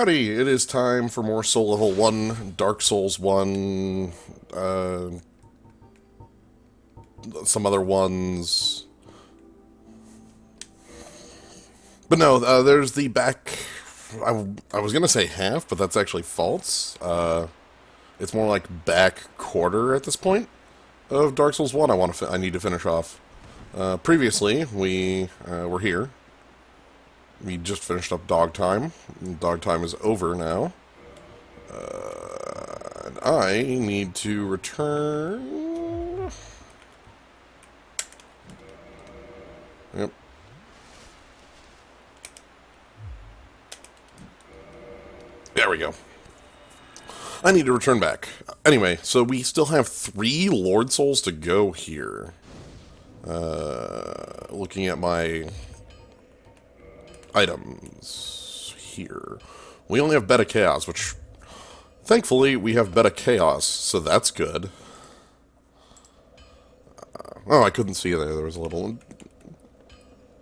Howdy! It is time for more Soul Level 1, Dark Souls 1, some other ones. But no, there's the back... I was gonna say half, but that's actually false. It's more like back quarter at this point of Dark Souls 1 I need to finish off. Previously, we were here. We just finished up Dog Time. Dog Time is over now. And I need to return... Yep. There we go. I need to return back. Anyway, so we still have 3 Lord Souls to go here. Looking at my items here. We only have Beta Chaos, which, thankfully, we have Beta Chaos, so that's good. Oh, I couldn't see there. There was a little...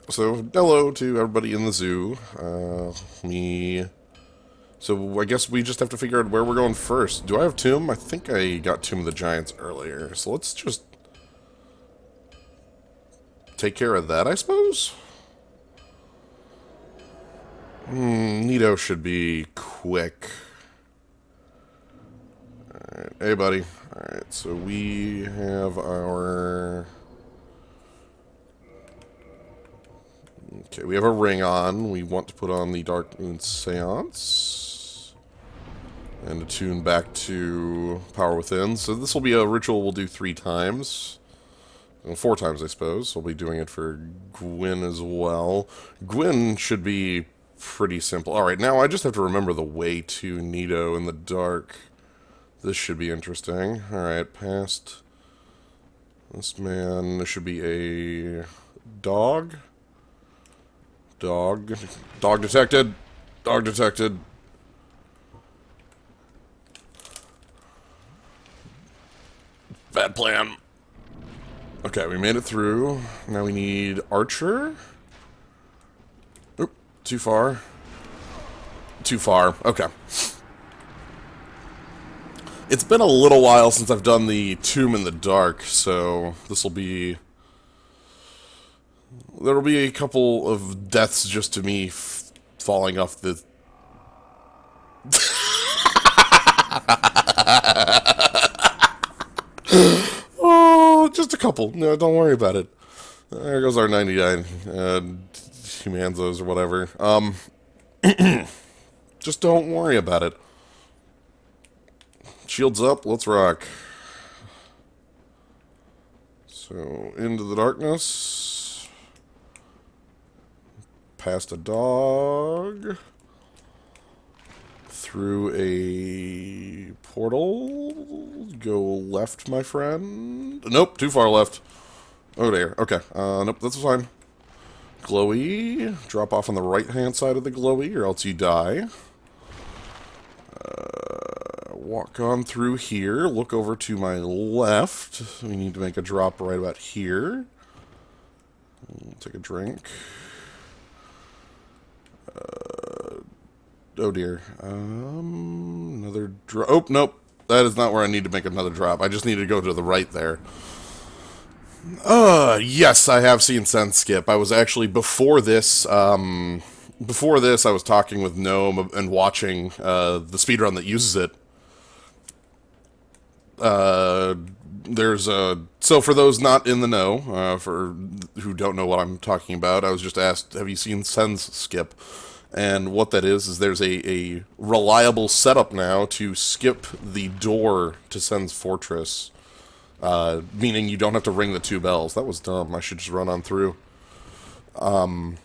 So, hello to everybody in the zoo. So, I guess we just have to figure out where we're going first. Do I have Tomb? I think I got Tomb of the Giants earlier. So, let's just take care of that, I suppose? Nito should be quick. Alright, hey buddy. Alright, so we have our... Okay, we have a ring on. We want to put on the Dark Moon Seance. And attune back to Power Within. So this will be a ritual we'll do 3 times. Well, 4 times, I suppose. We'll be doing it for Gwyn as well. Gwyn should be pretty simple. Alright, now I just have to remember the way to Nito in the dark. This should be interesting. Alright, past this man. This should be a dog. Dog. Dog detected. Dog detected. Bad plan. Okay, we made it through. Now we need Archer. Oop, too far. Too far. Okay. It's been a little while since I've done the Tomb in the Dark, so this will be... There will be a couple of deaths just to me falling off the... Oh, just a couple. No, don't worry about it. There goes our 99 Humanzos or whatever. Just don't worry about it. Shields up, let's rock. So, into the darkness. Past a dog. Through a portal. Go left, my friend. Nope, too far left. Oh, there. Okay. Nope, that's fine. Glowy. Drop off on the right-hand side of the glowy, or else you die. Walk on through here. Look over to my left. We need to make a drop right about here. Take a drink. Oh dear. Another drop. Oh, nope. That is not where I need to make another drop. I just need to go to the right there. Yes, I have seen Sense Skip. I was actually, before this, I was talking with Gnome and watching, the speedrun that uses it. So for those not in the know, for who don't know what I'm talking about, I was just asked, have you seen Sense Skip? And what that is there's a reliable setup now to skip the door to Sen's Fortress. Meaning you don't have to ring the 2 bells. That was dumb. I should just run on through. So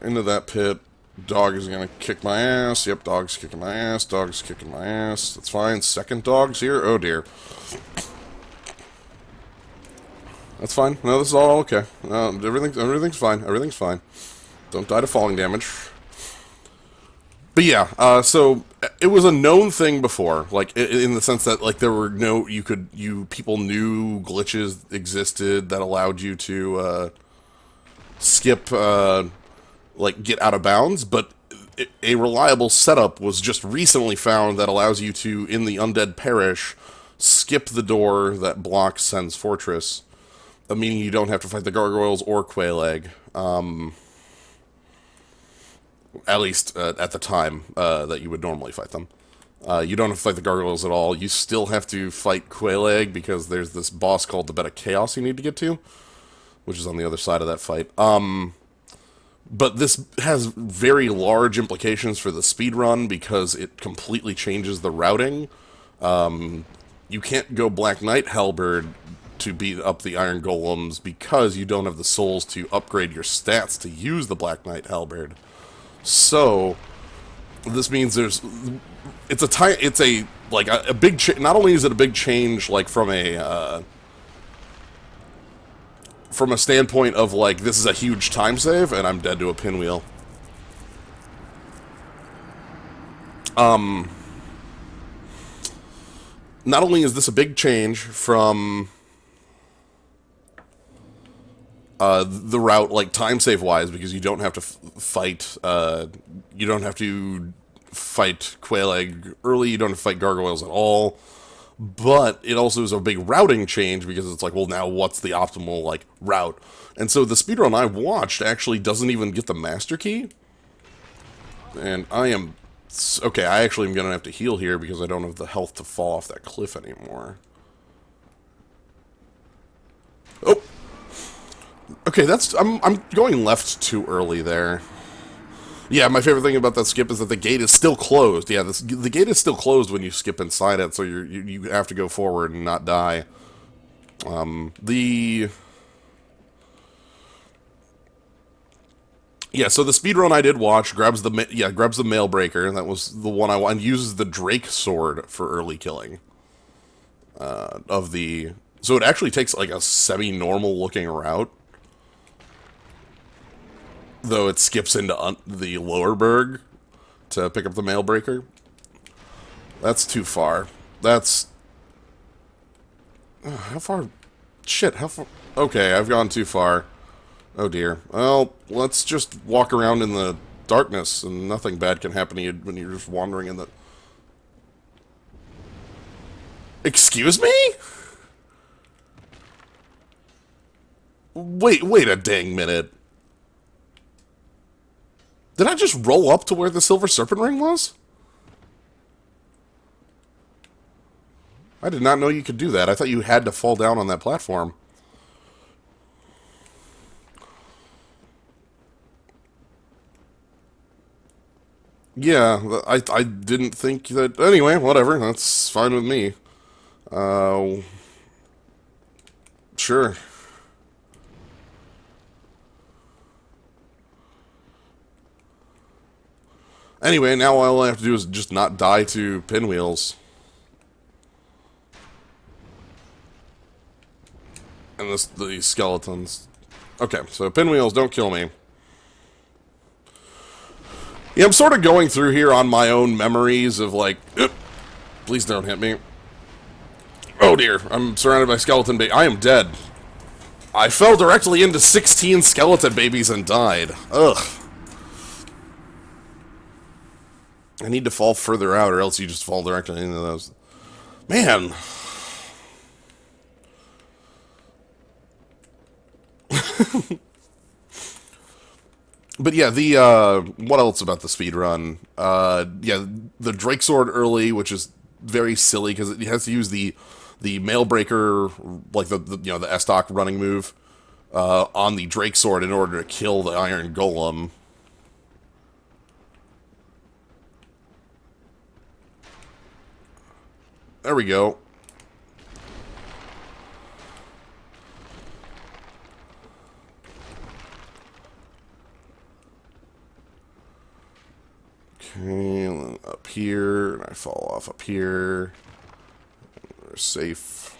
into that pit. Dog is gonna kick my ass. Yep, dog's kicking my ass. Dog's kicking my ass. That's fine. Second dog's here. Oh dear. That's fine. No, this is all okay. No, everything's fine. Everything's fine. Don't die to falling damage. But yeah, so it was a known thing before, like in the sense that like there were no people knew glitches existed that allowed you to skip like get out of bounds, but a reliable setup was just recently found that allows you to, in the Undead Parish, skip the door that blocks Sen's Fortress, meaning you don't have to fight the gargoyles or Quelaag. At least at the time that you would normally fight them. You don't have to fight the gargoyles at all. You still have to fight Quelaag because there's this boss called the Bed of Chaos you need to get to, which is on the other side of that fight. But this has very large implications for the speedrun because it completely changes the routing. You can't go Black Knight Halberd to beat up the Iron Golems because you don't have the souls to upgrade your stats to use the Black Knight Halberd. So this means it's a big not only is it a big change like from a standpoint of like this is a huge time save and I'm dead to a pinwheel. Not only is this a big change from the route, like, time save-wise, because you don't have to fight, you don't have to fight Quelaag early, you don't have to fight gargoyles at all, but it also is a big routing change, because it's like, well, now what's the optimal, like, route? And so the speedrun I watched actually doesn't even get the master key, and I am... Okay, I actually am going to have to heal here, because I don't have the health to fall off that cliff anymore. Oh! Okay, I'm going left too early there. Yeah, my favorite thing about that skip is that the gate is still closed. Yeah, the gate is still closed when you skip inside it, so you have to go forward and not die. Yeah, so the speedrun I did watch grabs the mail breaker. That was the one I want, and uses the Drake sword for early killing. So it actually takes like a semi-normal looking route. Though it skips into the lower berg to pick up the mail breaker. That's too far. That's... how far? Shit, how far? Okay, I've gone too far. Oh dear. Well, let's just walk around in the darkness and nothing bad can happen to you when you're just wandering in the... Excuse me? Wait a dang minute. Did I just roll up to where the Silver Serpent Ring was? I did not know you could do that. I thought you had to fall down on that platform. Yeah, I didn't think that... Anyway, whatever. That's fine with me. Sure. Anyway, now all I have to do is just not die to pinwheels. And these skeletons. Okay, so pinwheels, don't kill me. Yeah, I'm sort of going through here on my own memories of like... please don't hit me. Oh dear, I'm surrounded by skeleton babies. I am dead. I fell directly into 16 skeleton babies and died. Ugh. I need to fall further out, or else you just fall directly into those. Man. But yeah, what else about the speedrun? Yeah, the Drake Sword early, which is very silly, because it has to use the Mail Breaker, like the Estoc running move, on the Drake Sword in order to kill the Iron Golem. There we go. Okay, and then up here, and I fall off up here. We're safe.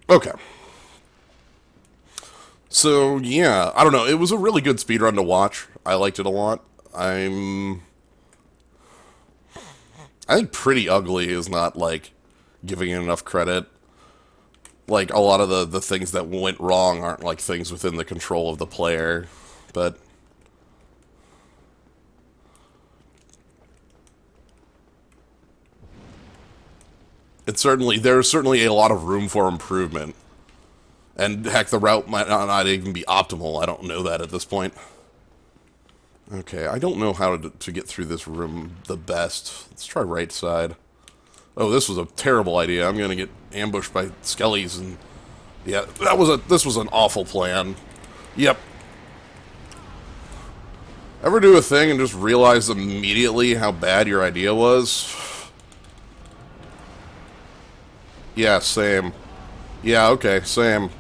Okay. So, yeah, I don't know. It was a really good speedrun to watch. I liked it a lot. I think Pretty Ugly is not, like, giving it enough credit. like, a lot of the things that went wrong aren't, like, things within the control of the player. But there's certainly a lot of room for improvement. And, heck, the route might not even be optimal. I don't know that at this point. Okay, I don't know how to get through this room the best. Let's try right side. Oh, this was a terrible idea. I'm gonna get ambushed by skellies, and yeah, this was an awful plan. Yep. Ever do a thing and just realize immediately how bad your idea was? Yeah, same. Yeah, okay, same.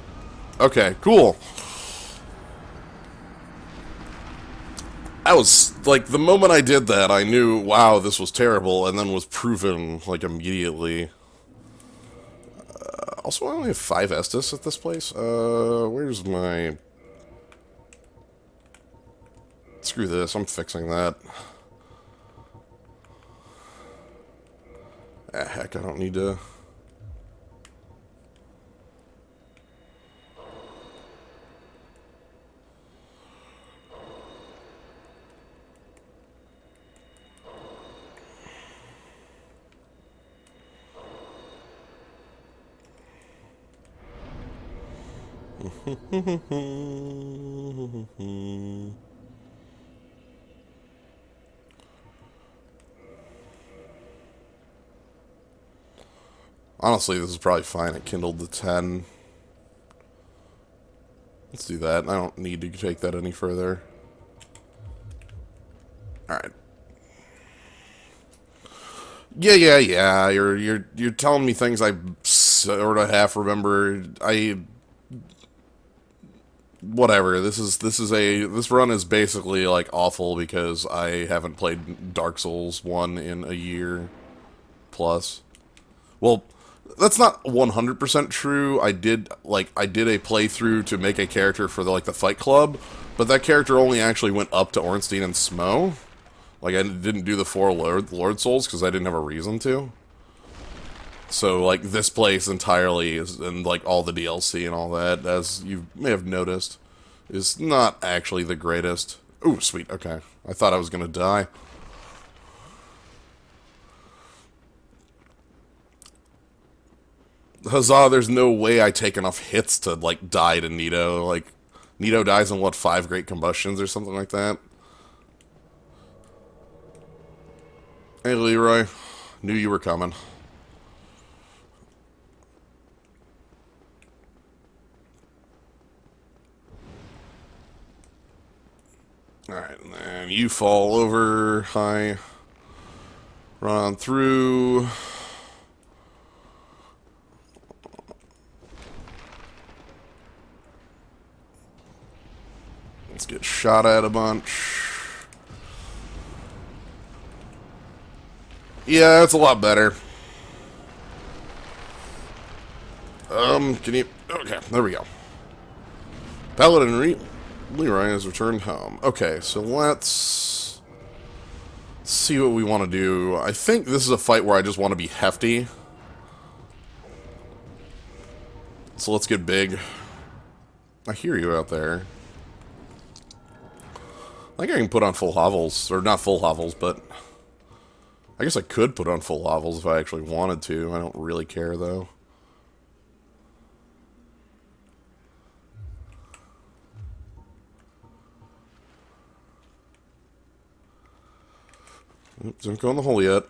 Okay, cool. I was, like, the moment I did that, I knew, wow, this was terrible, and then was proven, like, immediately. Also, I only have 5 Estus at this place. Where's my... Screw this, I'm fixing that. Ah, heck, I don't need to... Honestly, this is probably fine. It kindled the 10. Let's do that. I don't need to take that any further. Alright. Yeah. You're telling me things I sort of half remember. Whatever. This run is basically like awful because I haven't played Dark Souls 1 in a year plus. Well, that's not 100% true. I did a playthrough to make a character for the Fight Club, but that character only actually went up to Ornstein and Smo. Like, I didn't do the 4 Lord Souls because I didn't have a reason to. So, like, this place entirely is, and, like, all the DLC and all that, as you may have noticed, is not actually the greatest. Ooh, sweet, okay. I thought I was gonna die. Huzzah, there's no way I take enough hits to, like, die to Nito. Like, Nito dies in, what, 5 Great Combustions or something like that? Hey, Leroy. Knew you were coming. Alright, and then you fall over. Hi. Run through. Let's get shot at a bunch. Yeah, that's a lot better. Can you... Okay, there we go. Paladin Leroy has returned home. Okay, so let's see what we want to do. I think this is a fight where I just want to be hefty. So let's get big. I hear you out there. I think I can put on full hovels. Or not full hovels, but... I guess I could put on full hovels if I actually wanted to. I don't really care, though. Oops, don't go in the hole yet.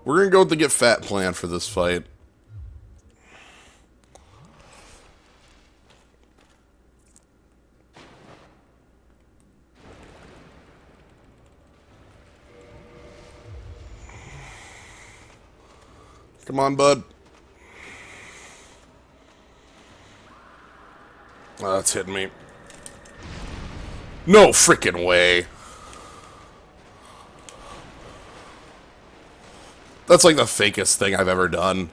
We're gonna go with the get fat plan for this fight. Come on, bud. Oh, that's hitting me. No frickin' way. That's like the fakest thing I've ever done.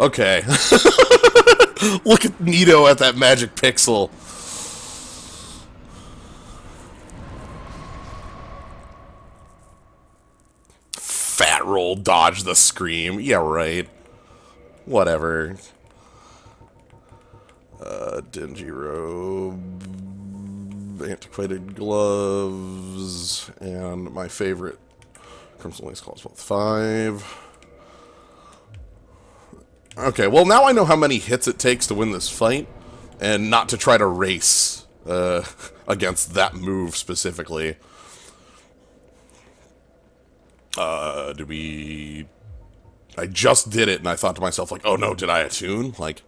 Okay. Look at Nito at that magic pixel. Fat roll, dodge the scream. Yeah, right. Whatever. Dingy robe, antiquated gloves, and my favorite Crimson Lace Calls both 5. Okay, well now I know how many hits it takes to win this fight, and not to try to race against that move specifically. Did we... I just did it, and I thought to myself, like, oh no, did I attune? Like...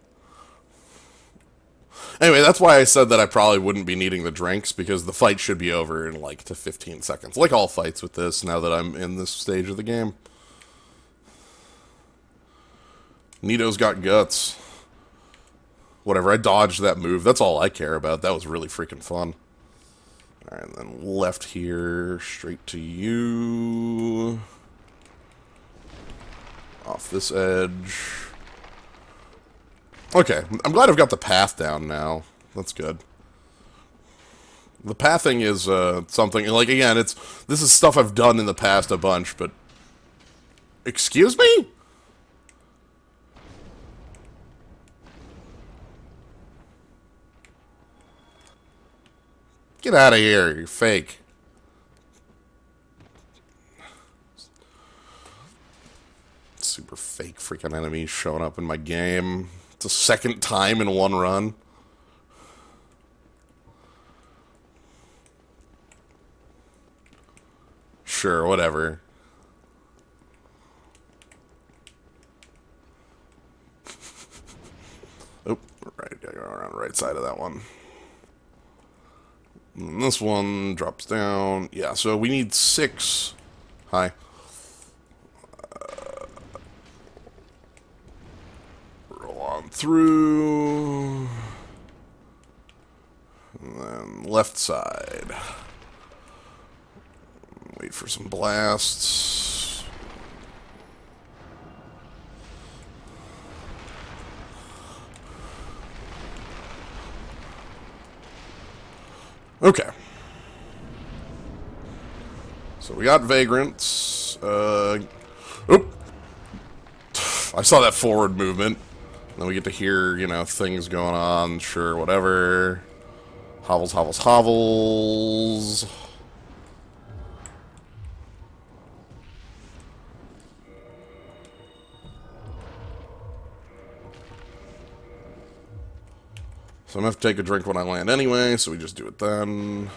Anyway, that's why I said that I probably wouldn't be needing the drinks, because the fight should be over in, like, to 15 seconds. Like all fights with this, now that I'm in this stage of the game. Nito's got guts. Whatever, I dodged that move. That's all I care about. That was really freaking fun. Alright, and then left here, straight to you. Off this edge. Okay, I'm glad I've got the path down now. That's good. The pathing is something, like, again, this is stuff I've done in the past a bunch, but... Excuse me? Get out of here, you're fake. Super fake freaking enemies showing up in my game. It's the second time in one run. Sure, whatever. Oh, right, gotta go around the right side of that one. And this one drops down. Yeah, so we need 6. Hi. Roll on through. And then left side. Wait for some blasts. Okay. So we got Vagrants. Oop! I saw that forward movement. Then we get to hear, you know, things going on. Sure, whatever. Hovels, hovels, hovels. So I'm going to have to take a drink when I land anyway, so we just do it then.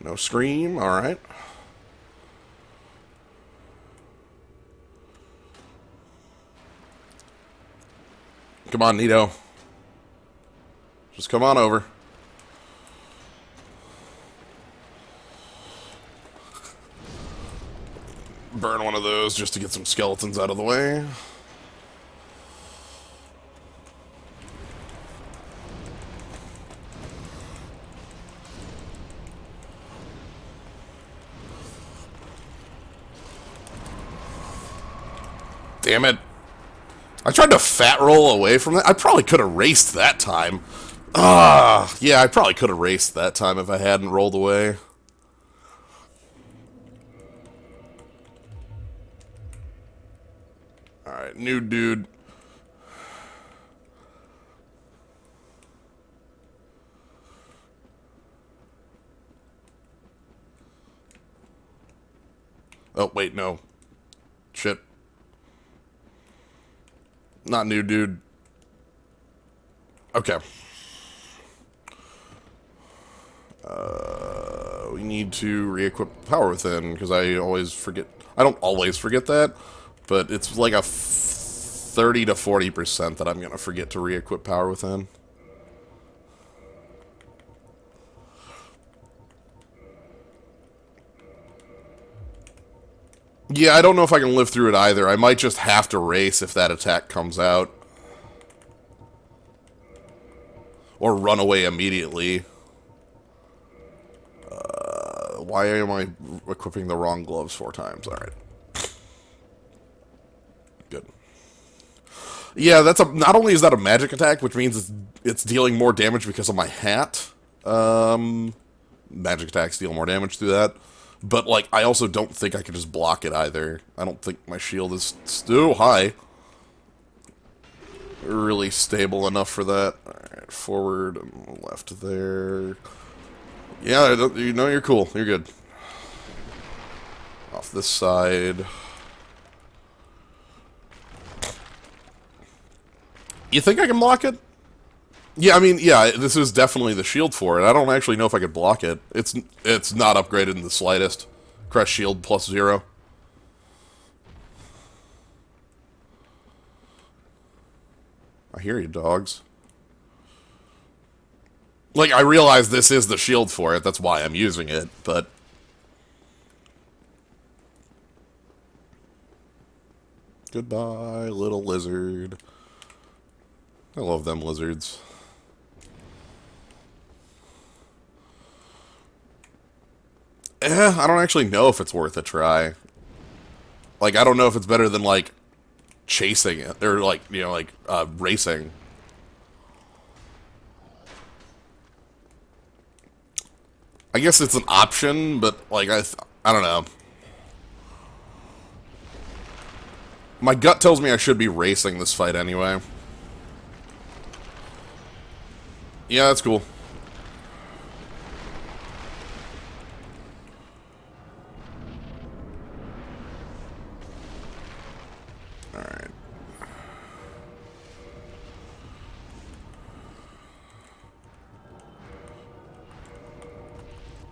No scream, alright. Come on, Nito. Just come on over. Burn one of those just to get some skeletons out of the way. Damn it. I tried to fat roll away from that. I probably could have raced that time. Yeah, I probably could have raced that time if I hadn't rolled away. Alright, new dude. Oh, wait, no. Shit. Not new dude. Okay. We need to re-equip Power Within, because I always forget. I don't always forget that, but it's like a 30 to 40% that I'm going to forget to re-equip Power Within. Yeah, I don't know if I can live through it either. I might just have to race if that attack comes out. Or run away immediately. Why am I equipping the wrong gloves 4 times? Alright. Yeah, not only is that a magic attack, which means it's dealing more damage because of my hat. Magic attacks deal more damage through that. But, like, I also don't think I can just block it either. I don't think my shield is still high. Really stable enough for that. Alright, forward and left there. Yeah, you know you're cool. You're good. Off this side. You think I can block it? Yeah, I mean, yeah, this is definitely the shield for it. I don't actually know if I could block it. It's not upgraded in the slightest. Crest shield +0. I hear you, dogs. Like, I realize this is the shield for it. That's why I'm using it, but... Goodbye, little lizard. I love them lizards. I don't actually know if it's worth a try. Like, I don't know if it's better than, like, chasing it. Or, like, you know, like, racing. I guess it's an option, but, like, I don't know. My gut tells me I should be racing this fight anyway. Yeah, that's cool. Alright.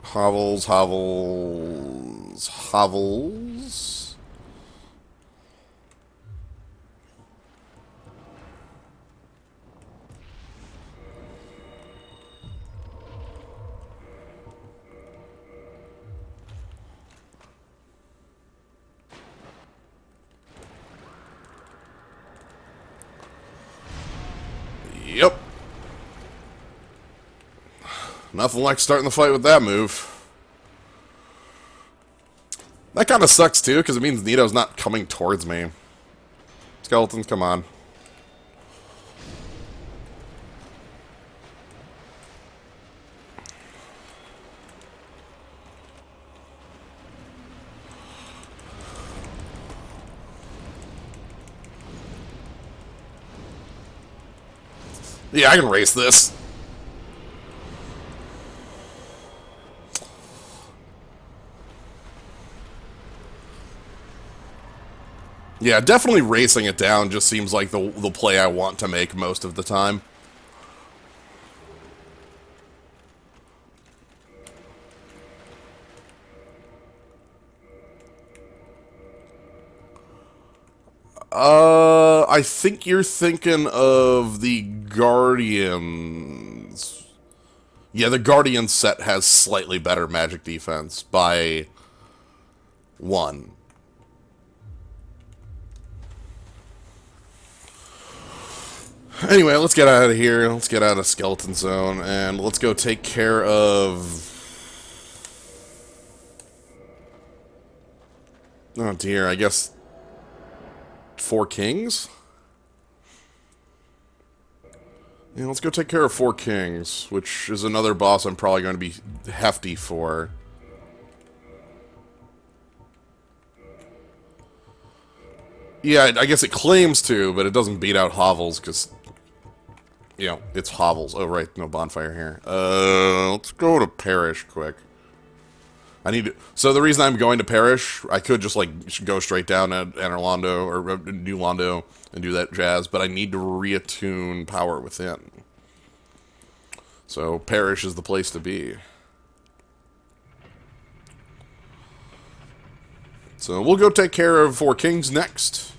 Hovels, hovels, hovels. Yep. Nothing like starting the fight with that move. That kind of sucks, too, because it means Nito's not coming towards me. Skeletons, come on. Yeah, I can race this. Yeah, definitely racing it down just seems like the play I want to make most of the time. I think you're thinking of the Guardians. Yeah, the Guardian set has slightly better magic defense by 1. Anyway, let's get out of here. Let's get out of Skeleton Zone, and let's go take care of... Oh dear, I guess... 4 Kings? Yeah, let's go take care of 4 Kings, which is another boss I'm probably going to be hefty for. Yeah, I guess it claims to, but it doesn't beat out Hovels, because... You know, it's Hovels. Oh, right, no bonfire here. Let's go to Parish quick. I need to... So the reason I'm going to Parish, I could just, like, go straight down at Anorlando, or New Londo, and do that jazz, but I need to reattune Power Within. So, Parish is the place to be. So, we'll go take care of 4 Kings next.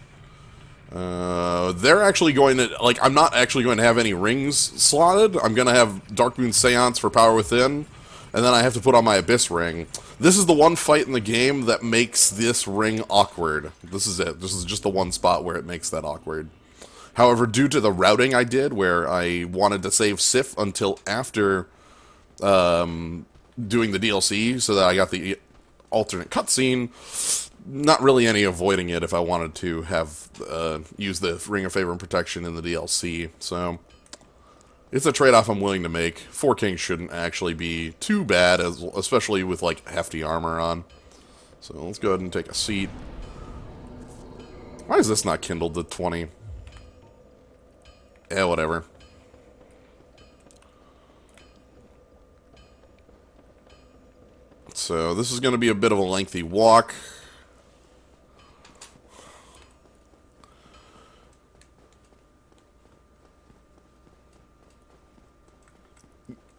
They're actually going to... Like, I'm not actually going to have any rings slotted. I'm going to have Darkmoon Seance for Power Within, and then I have to put on my Abyss ring. This is the one fight in the game that makes this ring awkward. This is it. This is just the one spot where it makes that awkward. However, due to the routing I did, where I wanted to save Seath until after doing the DLC, so that I got the alternate cutscene, not really any avoiding it if I wanted to have use the Ring of Favor and Protection in the DLC. So it's a trade-off I'm willing to make. 4 Kings shouldn't actually be too bad, especially with like hefty armor on. So let's go ahead and take a seat. Why is this not kindled to 20? Yeah, whatever. So this is going to be a bit of a lengthy walk.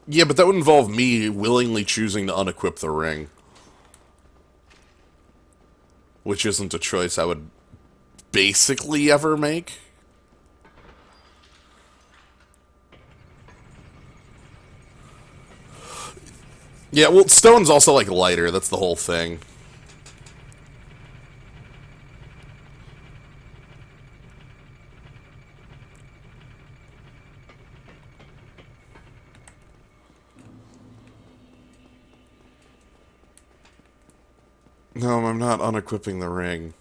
Yeah, but that would involve me willingly choosing to unequip the ring. Which isn't a choice I would basically ever make. Yeah, well, stone's also, like, lighter. That's the whole thing. No, I'm not unequipping the ring.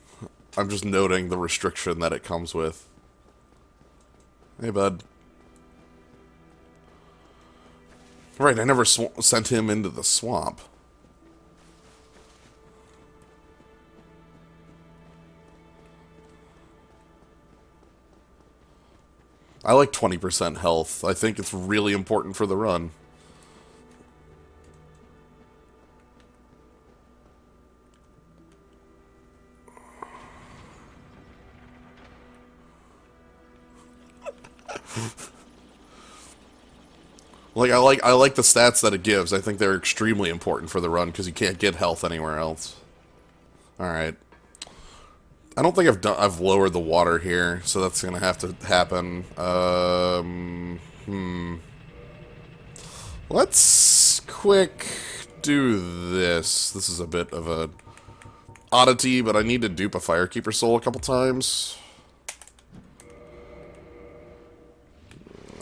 I'm just noting the restriction that it comes with. Hey, bud. Right, I never sent him into the swamp. I like 20% health. I think it's really important for the run. I like the stats that it gives. I think they're extremely important for the run because you can't get health anywhere else. All right. I don't think I've lowered the water here, so that's gonna have to happen. Let's quick do this. This is a bit of a oddity, but I need to dupe a Firekeeper Soul a couple times.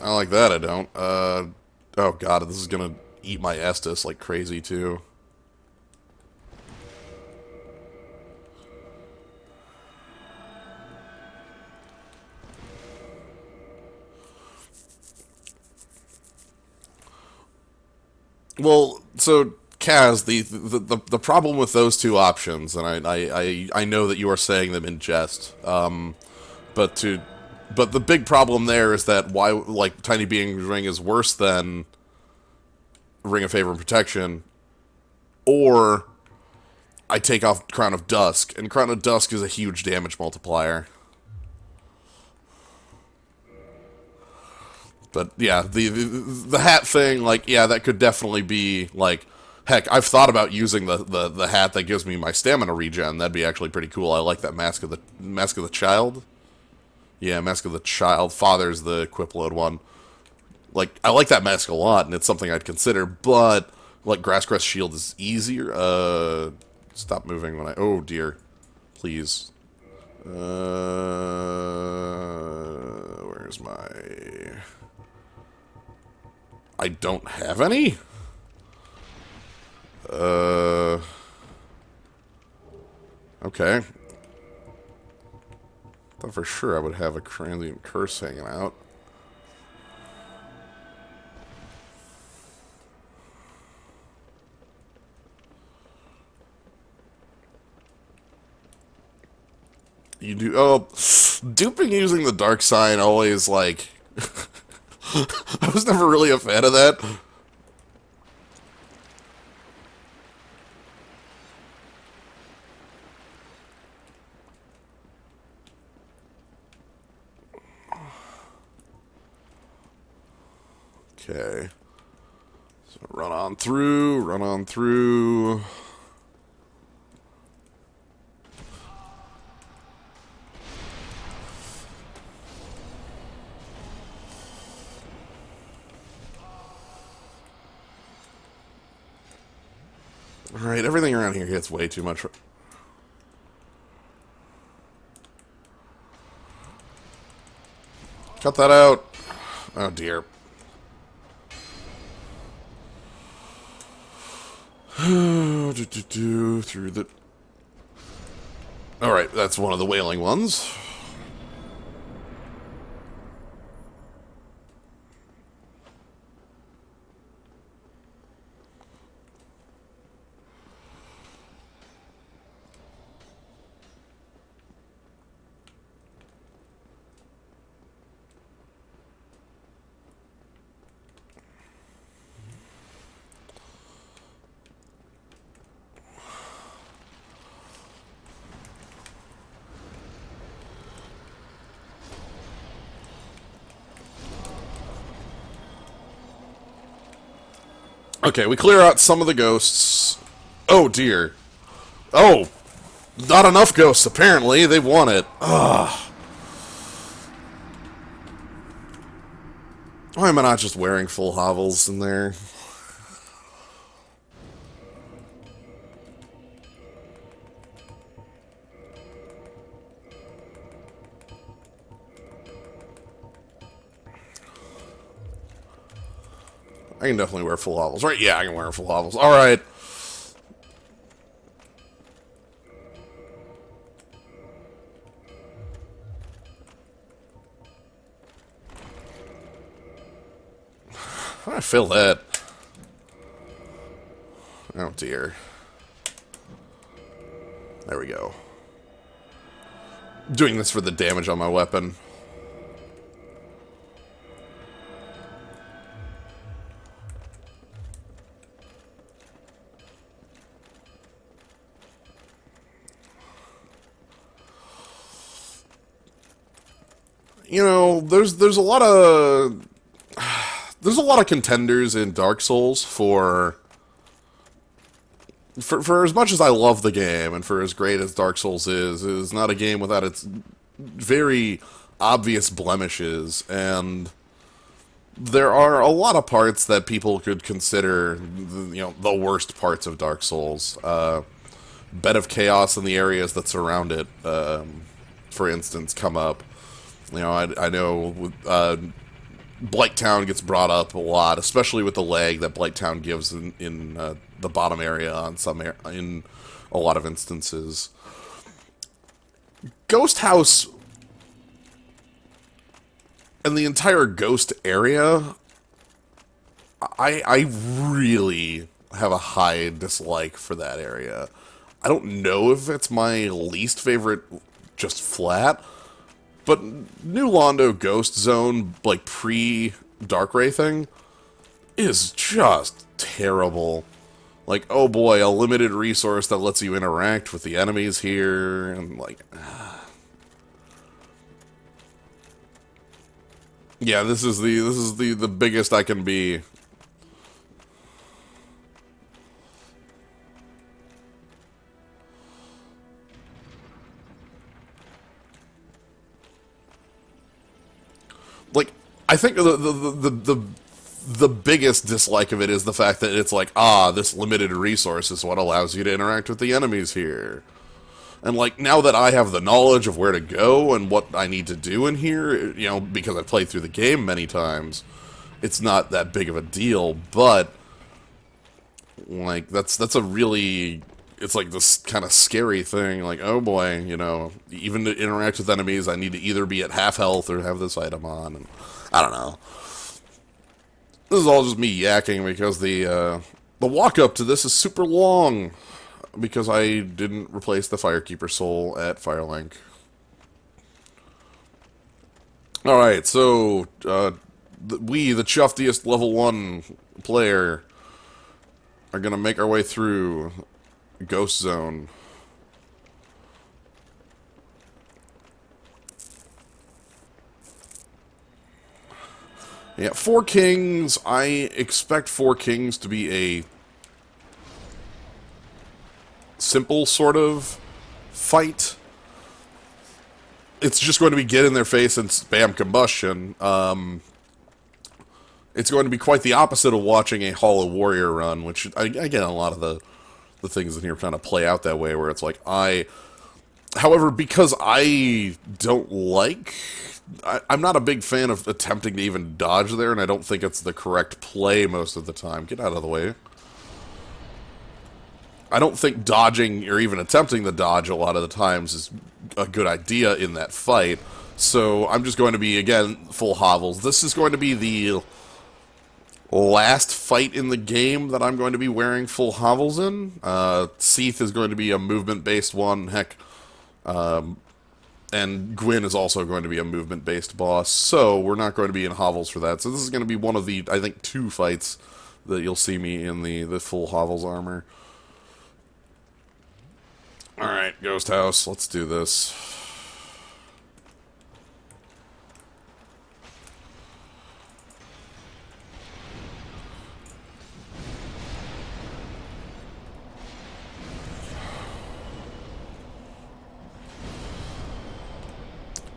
I like that, I don't. Oh god, this is gonna eat my Estus like crazy, too. Well, so Kaz, the problem with those two options, and I know that you are saying them in jest, but the big problem there is that why, like, Tiny Being's Ring is worse than Ring of Favor and Protection, or I take off Crown of Dusk, and Crown of Dusk is a huge damage multiplier. But yeah, the hat thing, like, yeah, that could definitely be, like, heck, I've thought about using the hat that gives me my stamina regen. That'd be actually pretty cool. I like that Mask of the Child. Yeah, Mask of the Child. Father's the equip load one. Like, I like that mask a lot, and it's something I'd consider, but, like, Grasscrest Shield is easier. Stop moving when I... Oh, dear. Please. Where's my... I don't have any? Okay. Thought for sure I would have a transient curse hanging out. You do... Oh, duping using the dark sign always, like... I was never really a fan of that. Okay. So run on through, run on through. Alright, everything around here gets way too much. Cut that out. Oh dear. Through the... Alright, that's one of the wailing ones. Okay, we clear out some of the ghosts. Oh, dear. Oh, not enough ghosts, apparently. They want it. Ugh. Why am I not just wearing full hovels in there? I can definitely wear full hovels, right? Yeah, I can wear full hovels. Alright. I feel that. Oh, dear. There we go. Doing this for the damage on my weapon. You know, there's a lot of contenders in Dark Souls for as much as I love the game and for as great as Dark Souls is not a game without its very obvious blemishes, and there are a lot of parts that people could consider, the worst parts of Dark Souls. Bed of Chaos and the areas that surround it, for instance, come up. I know Blight Town gets brought up a lot, especially with the lag that Blight Town gives in the bottom area in a lot of instances. Ghost House and the entire Ghost area, I really have a high dislike for that area. I don't know if it's my least favorite just flat, but New Londo Ghost Zone, like pre-Darkrai thing, is just terrible. Like, oh boy, a limited resource that lets you interact with the enemies here, and like... Yeah, this is the biggest I can be. Like, I think the biggest dislike of it is the fact that it's like, this limited resource is what allows you to interact with the enemies here. And, like, now that I have the knowledge of where to go and what I need to do in here, because I've played through the game many times, it's not that big of a deal, but, like, that's a really... It's like this kind of scary thing, like, oh boy, even to interact with enemies, I need to either be at half health or have this item on, and I don't know. This is all just me yakking because the walk up to this is super long, because I didn't replace the Firekeeper Soul at Firelink. Alright, so, we, the chuftiest level 1 player, are gonna make our way through Ghost Zone. Yeah, Four Kings, I expect Four Kings to be a simple sort of fight. It's just going to be get in their face and spam combustion. It's going to be quite the opposite of watching a Hollow Warrior run, which, again, a lot of the things in here kind of play out that way, where it's like, however, because I don't like... I'm not a big fan of attempting to even dodge there, and I don't think it's the correct play most of the time. Get out of the way. I don't think dodging or even attempting to dodge a lot of the times is a good idea in that fight. So I'm just going to be, again, full hovels. This is going to be the last fight in the game that I'm going to be wearing full hovels in. Seath is going to be a movement-based one. Heck, and Gwyn is also going to be a movement-based boss. So we're not going to be in hovels for that. So this is going to be one of the, I think, 2 fights that you'll see me in the full hovels armor. Alright, Ghost House, let's do this.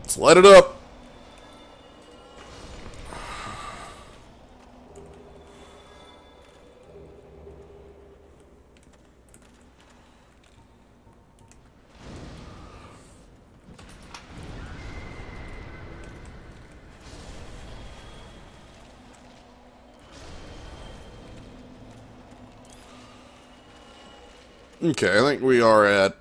Let's light it up. Okay, I think we are at...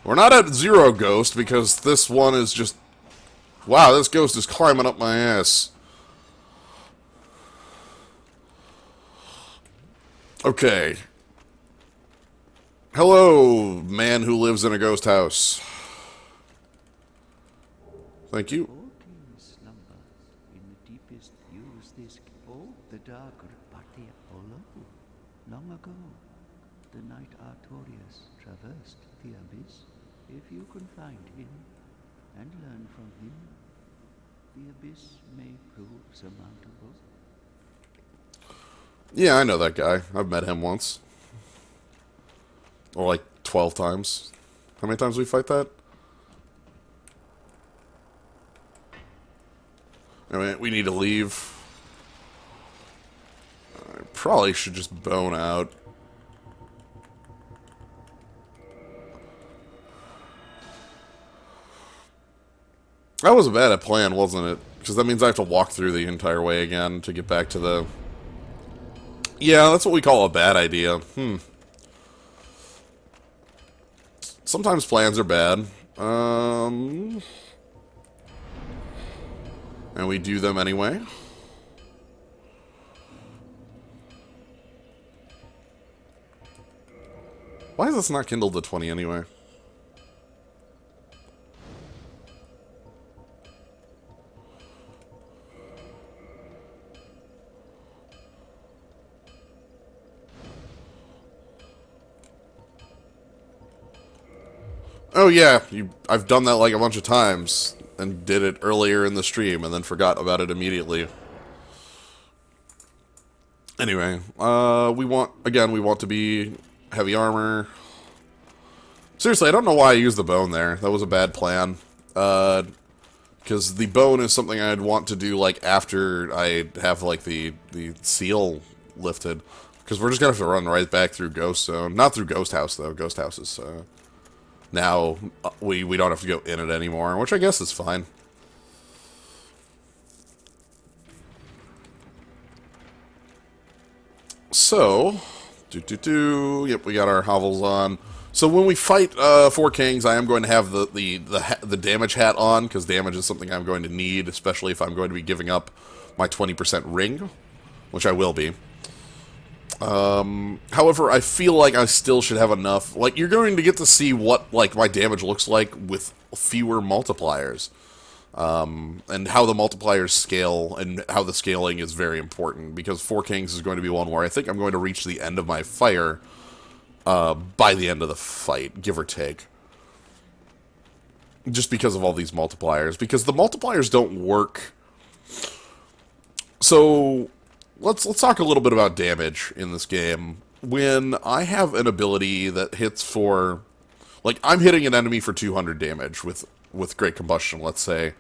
We're not at 0 ghost, because this one is just... Wow, this ghost is climbing up my ass. Okay. Hello, man who lives in a ghost house. Thank you. Long ago, the knight Artorius traversed the abyss. If you can find him and learn from him, the abyss may prove surmountable. Yeah, I know that guy. I've met him once. Or like 12 times. How many times did we fight that? I mean, we need to leave. I probably should just bone out. That was a bad plan, wasn't it? Because that means I have to walk through the entire way again to get back to the... Yeah, that's what we call a bad idea. Sometimes plans are bad. And we do them anyway. Why is this not kindled to 20 anyway? Oh yeah, I've done that like a bunch of times, and did it earlier in the stream, and then forgot about it immediately. Anyway, we want to be heavy armor. Seriously, I don't know why I used the bone there. That was a bad plan. Because the bone is something I'd want to do, like, after I have, like, the seal lifted. Because we're just gonna have to run right back through Ghost Zone. Not through Ghost House, though. Ghost House is, now, we don't have to go in it anymore, which I guess is fine. So, yep, we got our hovels on. So when we fight 4 kings, I am going to have the damage hat on, because damage is something I'm going to need, especially if I'm going to be giving up my 20% ring, which I will be. However, I feel like I still should have enough. Like, you're going to get to see what, like, my damage looks like with fewer multipliers. And how the multipliers scale, and how the scaling is very important, because 4 Kings is going to be one where I think I'm going to reach the end of my fire, by the end of the fight, give or take. Just because of all these multipliers. Because the multipliers don't work. So... Let's talk a little bit about damage in this game. When I have an ability that hits for... Like, I'm hitting an enemy for 200 damage with Great Combustion, let's say.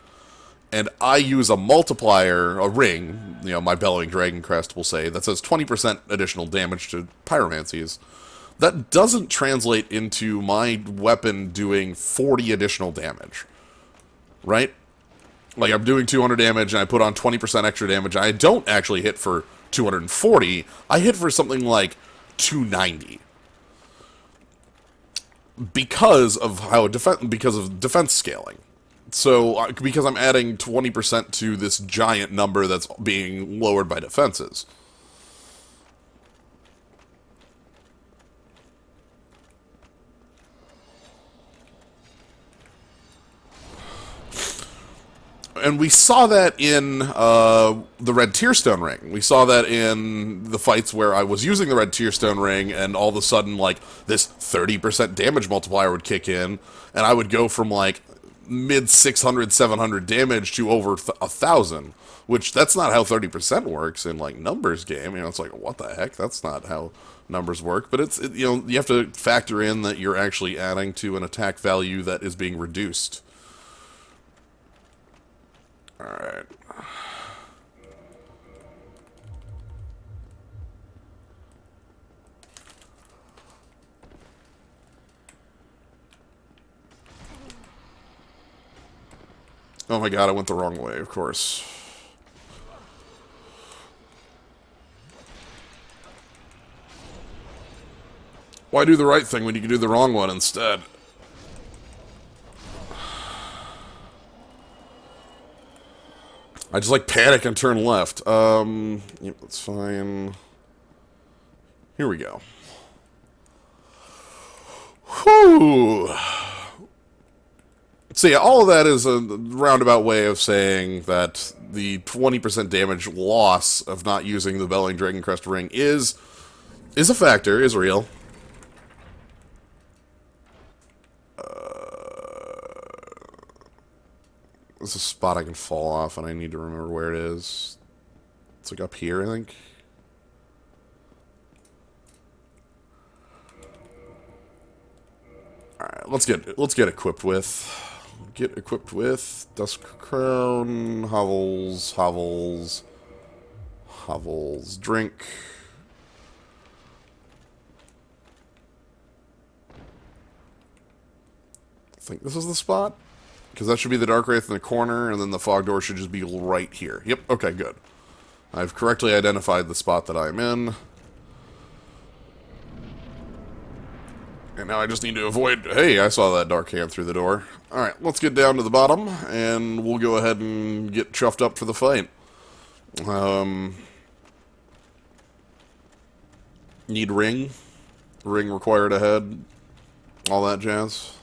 And I use a multiplier, a ring, you know, my Bellowing Dragon Crest will say, that says 20% additional damage to pyromancies. That doesn't translate into my weapon doing 40 additional damage. Right? Like, I'm doing 200 damage, and I put on 20% extra damage, and I don't actually hit for 240, I hit for something like 290. Because of defense scaling. So, because I'm adding 20% to this giant number that's being lowered by defenses. And we saw that in the Red Tearstone Ring. We saw that in the fights where I was using the Red Tearstone Ring, and all of a sudden, like, this 30% damage multiplier would kick in, and I would go from, like, mid 600, 700 damage to over 1,000, which that's not how 30% works in, like, numbers game. You know, it's like, what the heck? That's not how numbers work. But you know, you have to factor in that you're actually adding to an attack value that is being reduced. Alright. Oh my god, I went the wrong way, of course. Why do the right thing when you can do the wrong one instead? I just, like, panic and turn left. Yep, that's fine. Here we go. Whew. So yeah, all of that is a roundabout way of saying that the 20% damage loss of not using the Belling Dragoncrest Ring is a factor, is real. There's a spot I can fall off, and I need to remember where it is. It's like up here, I think. Alright, let's get equipped with. Get equipped with Dusk Crown, hovels, drink. I think this is the spot. Because that should be the Dark Wraith in the corner, and then the Fog Door should just be right here. Yep, okay, good. I've correctly identified the spot that I'm in. And now I just need to avoid... Hey, I saw that Dark Hand through the door. Alright, let's get down to the bottom, and we'll go ahead and get chuffed up for the fight. Need ring. Ring required ahead. All that jazz.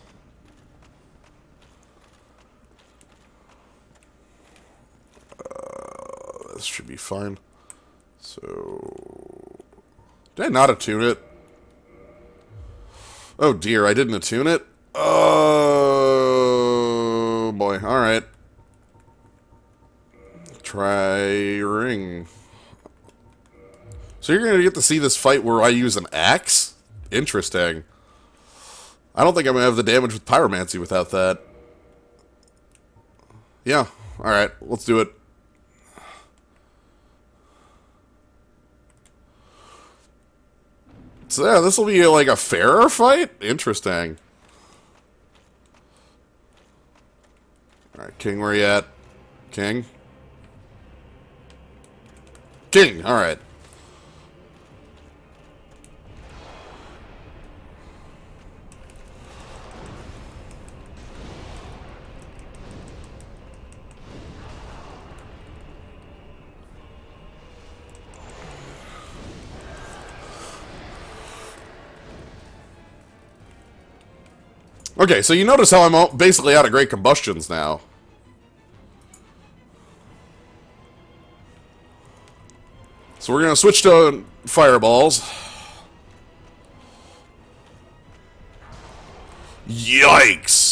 This should be fine. So... Did I not attune it? Oh dear, I didn't attune it? Oh boy, alright. Try ring. So you're gonna get to see this fight where I use an axe? Interesting. I don't think I'm gonna have the damage with pyromancy without that. Yeah, alright, let's do it. So yeah, this will be like a fairer fight? Interesting. Alright, King, where you at? King? King, alright. Okay, so you notice how I'm basically out of Great Combustions now. So we're going to switch to Fireballs. Yikes!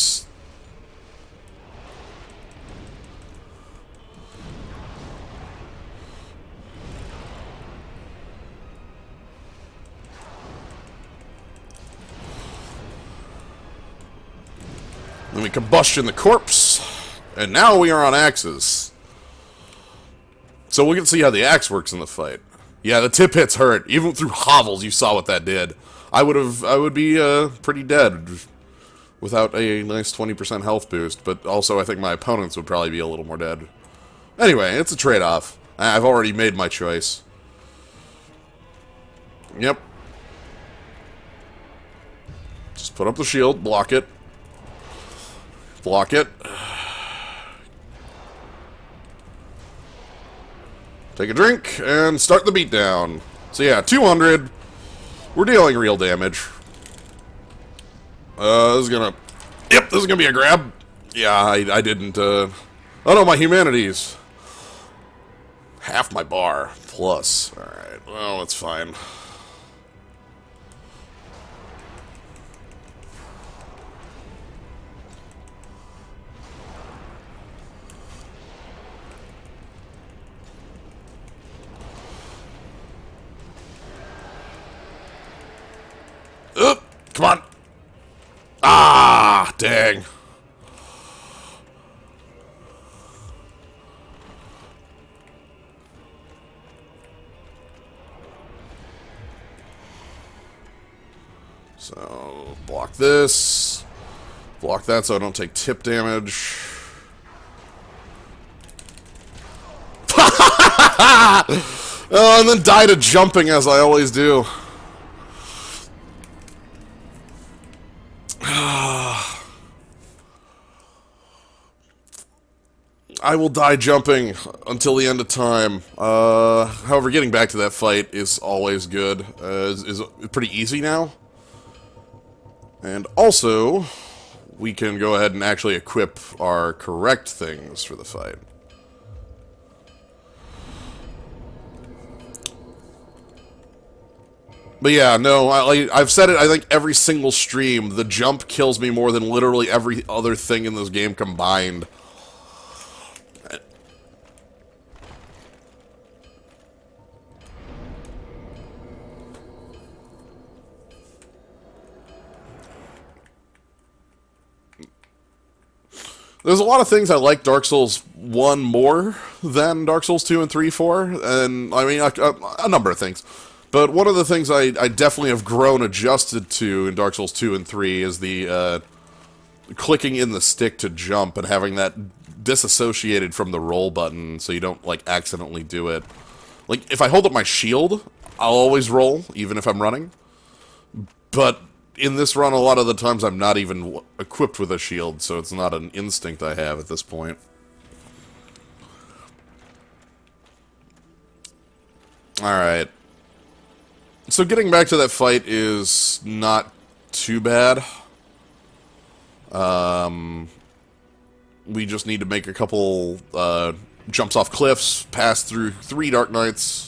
Then we combustion the corpse. And now we are on axes. So we can see how the axe works in the fight. Yeah, the tip hits hurt. Even through hovels, you saw what that did. I would be pretty dead without a nice 20% health boost. But also, I think my opponents would probably be a little more dead. Anyway, it's a trade-off. I've already made my choice. Yep. Just put up the shield, block it. Block it. Take a drink, and start the beatdown. So yeah, 200. We're dealing real damage. This is gonna... Yep, this is gonna be a grab. Yeah, I didn't, Oh no, my humanities. Half my bar. Plus. Alright, well, that's fine. Come on. Ah, dang. So, block this. Block that so I don't take tip damage. Oh, and then die to jumping as I always do. I will die jumping until the end of time. However, getting back to that fight is always good. Is pretty easy now. And also, we can go ahead and actually equip our correct things for the fight. But yeah, no, I've said it, I think, every single stream. The jump kills me more than literally every other thing in this game combined. There's a lot of things I like Dark Souls 1 more than Dark Souls 2 and 3, 4, and, I mean, a number of things. But one of the things I definitely have grown adjusted to in Dark Souls 2 and 3 is the, clicking in the stick to jump and having that disassociated from the roll button so you don't, like, accidentally do it. Like, if I hold up my shield, I'll always roll, even if I'm running. But in this run, a lot of the times I'm not even equipped with a shield, so it's not an instinct I have at this point. Alright. So getting back to that fight is not too bad. We just need to make a couple jumps off cliffs, pass through 3 Dark Knights.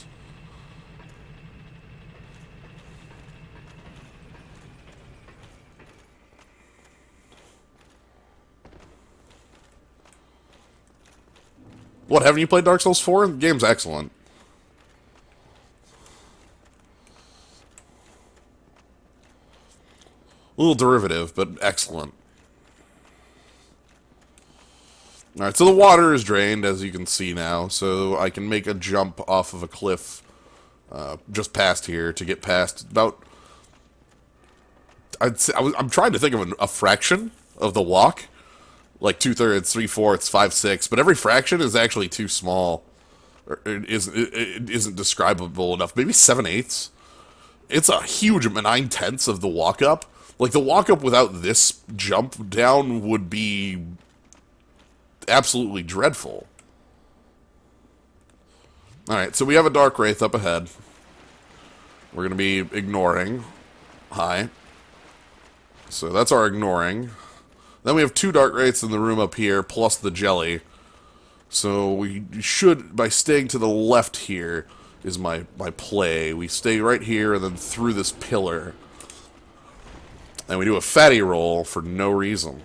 What, haven't you played Dark Souls 4? The game's excellent. A little derivative, but excellent. Alright, so the water is drained, as you can see now, so I can make a jump off of a cliff just past here to get past about... I'm trying to think of a fraction of the walk. Like 2/3, 3/4, 5/6, but every fraction is actually too small. Or it isn't describable enough. Maybe 7/8. It's a huge 9/10 of the walk up. Like the walk up without this jump down would be absolutely dreadful. Alright, so we have a Dark Wraith up ahead. We're gonna be ignoring. Hi. So that's our ignoring. Then we have 2 Dark Wraiths in the room up here, plus the jelly. So we should, by staying to the left here, is my play. We stay right here and then through this pillar. And we do a fatty roll for no reason.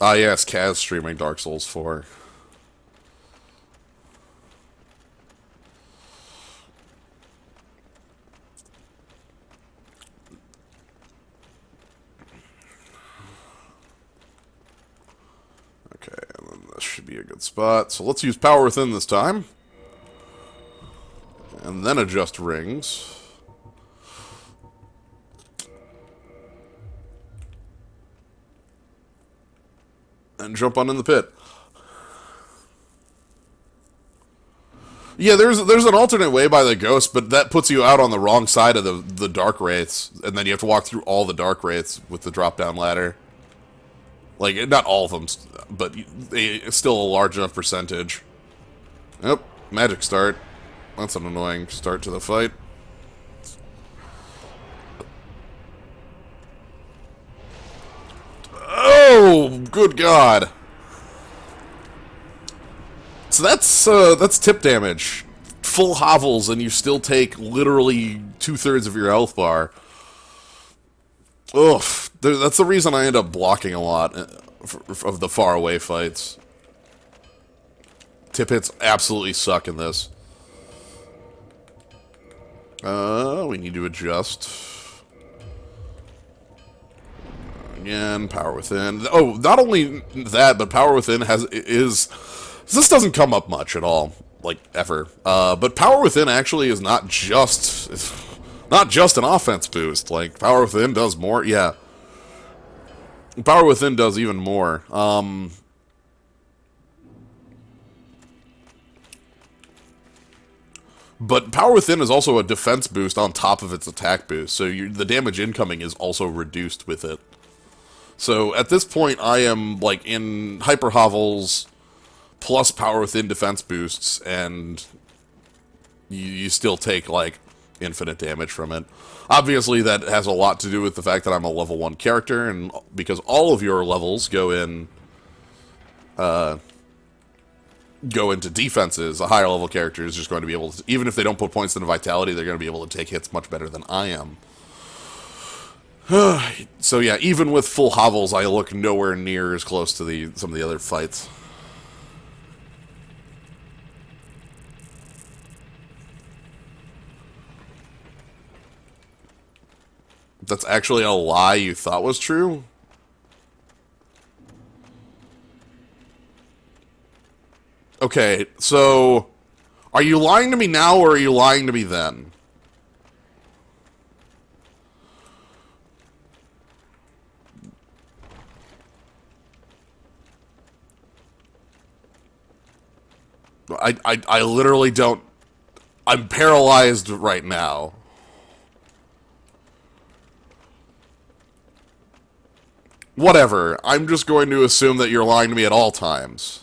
Ah yes, Kaz streaming Dark Souls 4. Okay, and then this should be a good spot. So let's use Power Within this time. And then adjust rings. and jump on in the pit. Yeah, there's an alternate way by the ghost, but that puts you out on the wrong side of the dark wraiths, and then you have to walk through all the dark wraiths with the drop-down ladder. Like, not all of them, but it's still a large enough percentage. Yep, magic start. That's an annoying start to the fight. Oh, good God. So that's tip damage. Full hovels, and you still take literally 2/3 of your health bar. Ugh, that's the reason I end up blocking a lot of the far away fights. Tip hits absolutely suck in this. We need to adjust. Again, Power Within. Oh, not only that, but Power Within is... This doesn't come up much at all, like, ever. But Power Within actually is not just an offense boost. Like, Power Within does more. Yeah. Power Within does even more. But Power Within is also a defense boost on top of its attack boost, so the damage incoming is also reduced with it. So at this point, I am like in Hyper Hovels plus Power Within defense boosts, and you still take like infinite damage from it. Obviously, that has a lot to do with the fact that I'm a level 1 character, and because all of your levels go into defenses, a higher level character is just going to be able to, even if they don't put points into Vitality, they're going to be able to take hits much better than I am. So yeah, even with full hovels, I look nowhere near as close to some of the other fights. That's actually a lie you thought was true? Okay, so... Are you lying to me now, or are you lying to me then? I literally don't... I'm paralyzed right now. Whatever. I'm just going to assume that you're lying to me at all times.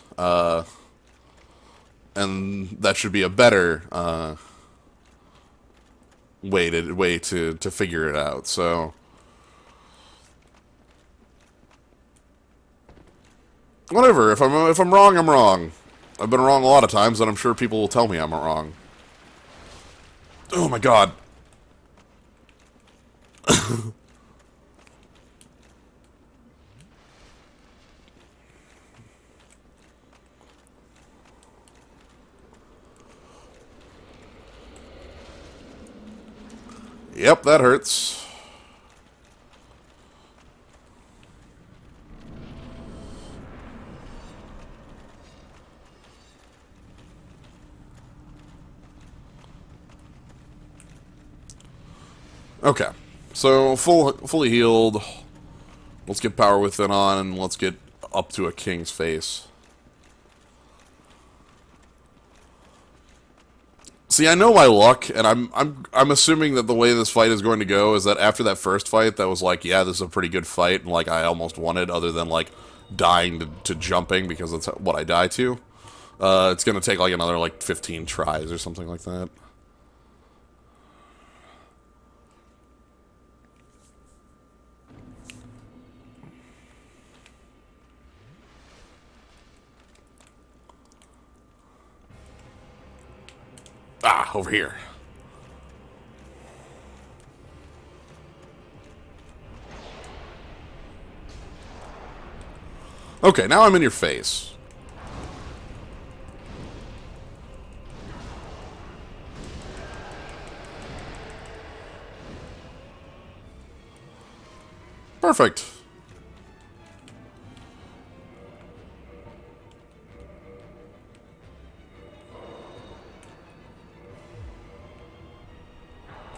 And that should be a better way to figure it out. So whatever. If I'm wrong, I'm wrong. I've been wrong a lot of times, and I'm sure people will tell me I'm wrong. Oh my God. Yep, that hurts. Okay, so fully healed. Let's get Power Within on, and let's get up to a king's face. See, I know my luck, and I'm assuming that the way this fight is going to go is that after that first fight, that was like, yeah, this is a pretty good fight, and like I almost won it, other than like dying to jumping because that's what I die to. It's gonna take like another like 15 tries or something like that. Ah, over here. Okay, now I'm in your face. Perfect.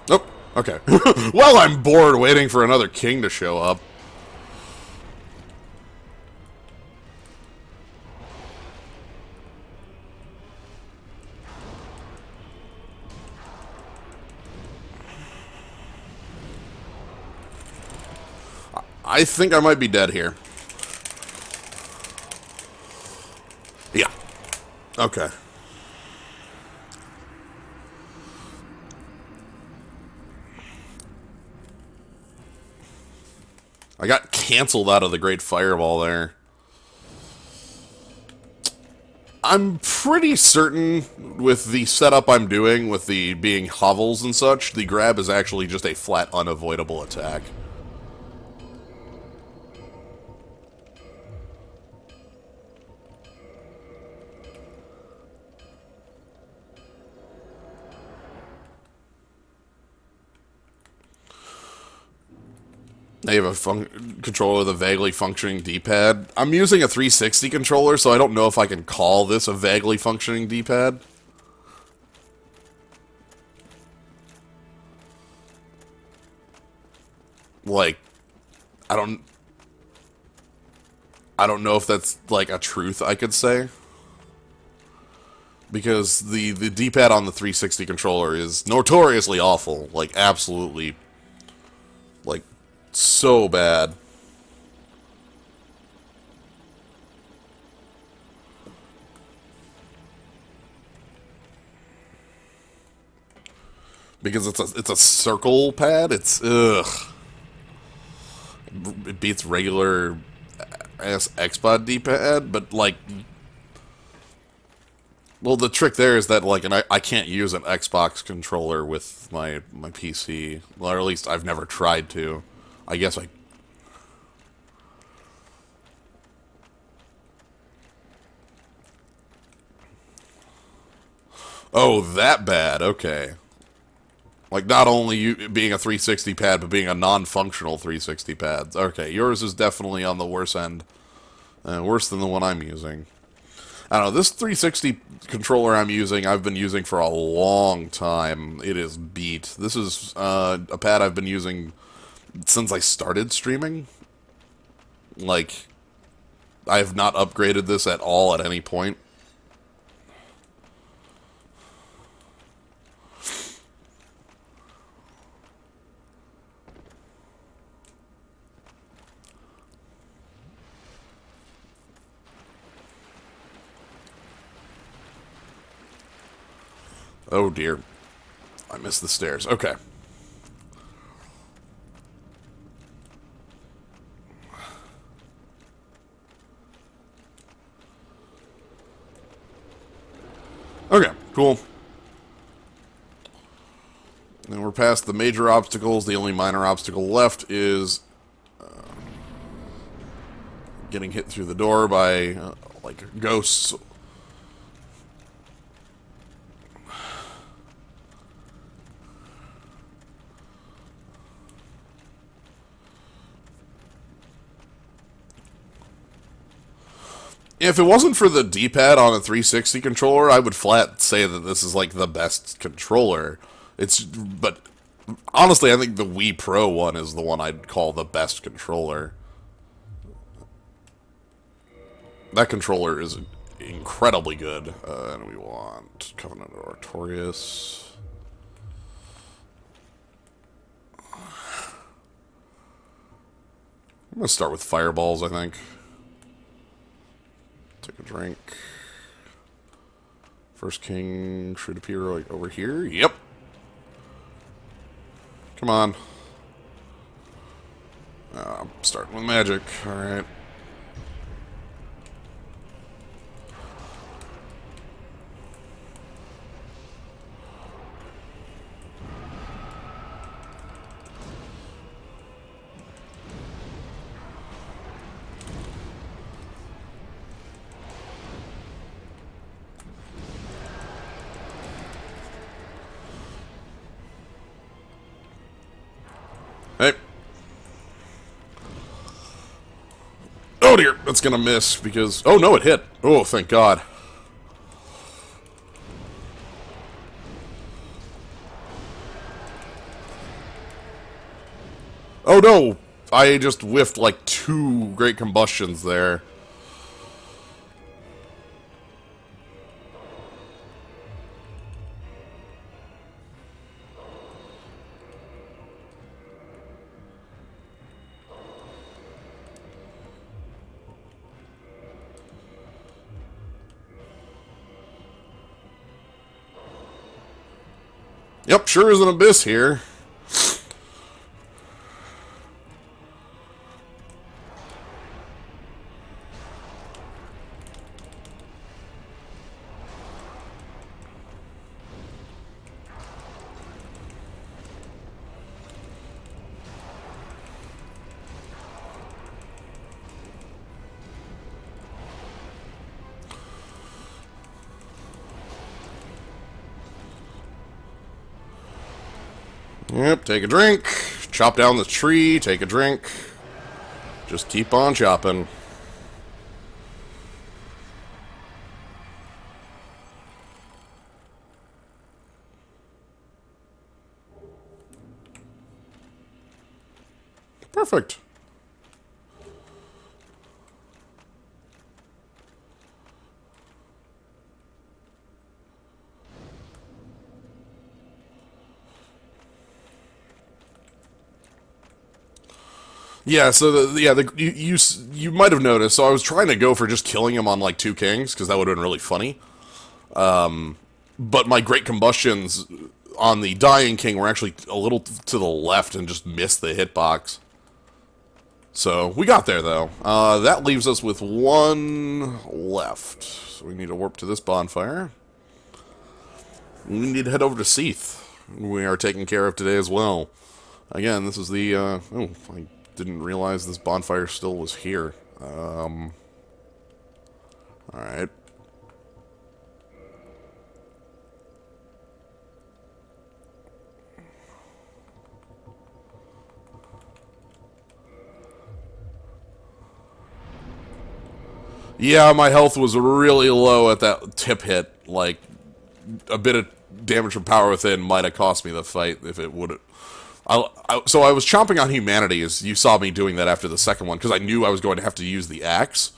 Oh, okay. Well, I'm bored waiting for another king to show up. I think I might be dead here. Yeah. Okay. I got canceled out of the Great Fireball there. I'm pretty certain with the setup I'm doing, with the being hovels and such, the grab is actually just a flat unavoidable attack. I have a controller with a vaguely functioning D-pad. I'm using a 360 controller, so I don't know if I can call this a vaguely functioning D-pad. Like, I don't know if that's, like, a truth I could say. Because the D-pad on the 360 controller is notoriously awful. Like, absolutely, like, so bad. Because it's a circle pad. It's ugh. It beats regular ass Xbox D-pad, but like, well, the trick there is that like, and I can't use an Xbox controller with my PC. Well, or at least I've never tried to. I guess I. Oh, that bad. Okay. Like, not only you being a 360 pad, but being a non-functional 360 pad. Okay, yours is definitely on the worse end. Worse than the one I'm using. I don't know, this 360 controller I'm using, I've been using for a long time. It is beat. This is a pad I've been using since I started streaming. Like, I have not upgraded this at all at any point. Oh dear. I missed the stairs. Okay. Okay, cool. And we're past the major obstacles. The only minor obstacle left is getting hit through the door by, like, ghosts. If it wasn't for the D-pad on a 360 controller, I would flat say that this is, like, the best controller. But honestly, I think the Wii Pro one is the one I'd call the best controller. That controller is incredibly good. And we want Covenant of Artorias. I'm gonna start with fireballs, I think. Take a drink. First king should appear like over here. Yep. Come on. I'm starting with magic. Alright. Hey. Oh dear, that's gonna miss because... Oh no, it hit. Oh, thank God. Oh no! I just whiffed like 2 great combustions there. Yep, sure is an abyss here. Yep, take a drink. Chop down the tree, take a drink. Just keep on chopping. Perfect. Yeah, so you might have noticed. So I was trying to go for just killing him on like 2 kings because that would have been really funny. But my great combustions on the dying king were actually a little to the left and just missed the hitbox. So we got there though. That leaves us with 1 left. So we need to warp to this bonfire. We need to head over to Seath. We are taken care of today as well. Again, this is the oh, I didn't realize this bonfire still was here. Alright. Yeah, my health was really low at that tip hit. Like, a bit of damage from Power Within might have cost me the fight if it would. So I was chomping on humanities. You saw me doing that after the second one because I knew I was going to have to use the axe,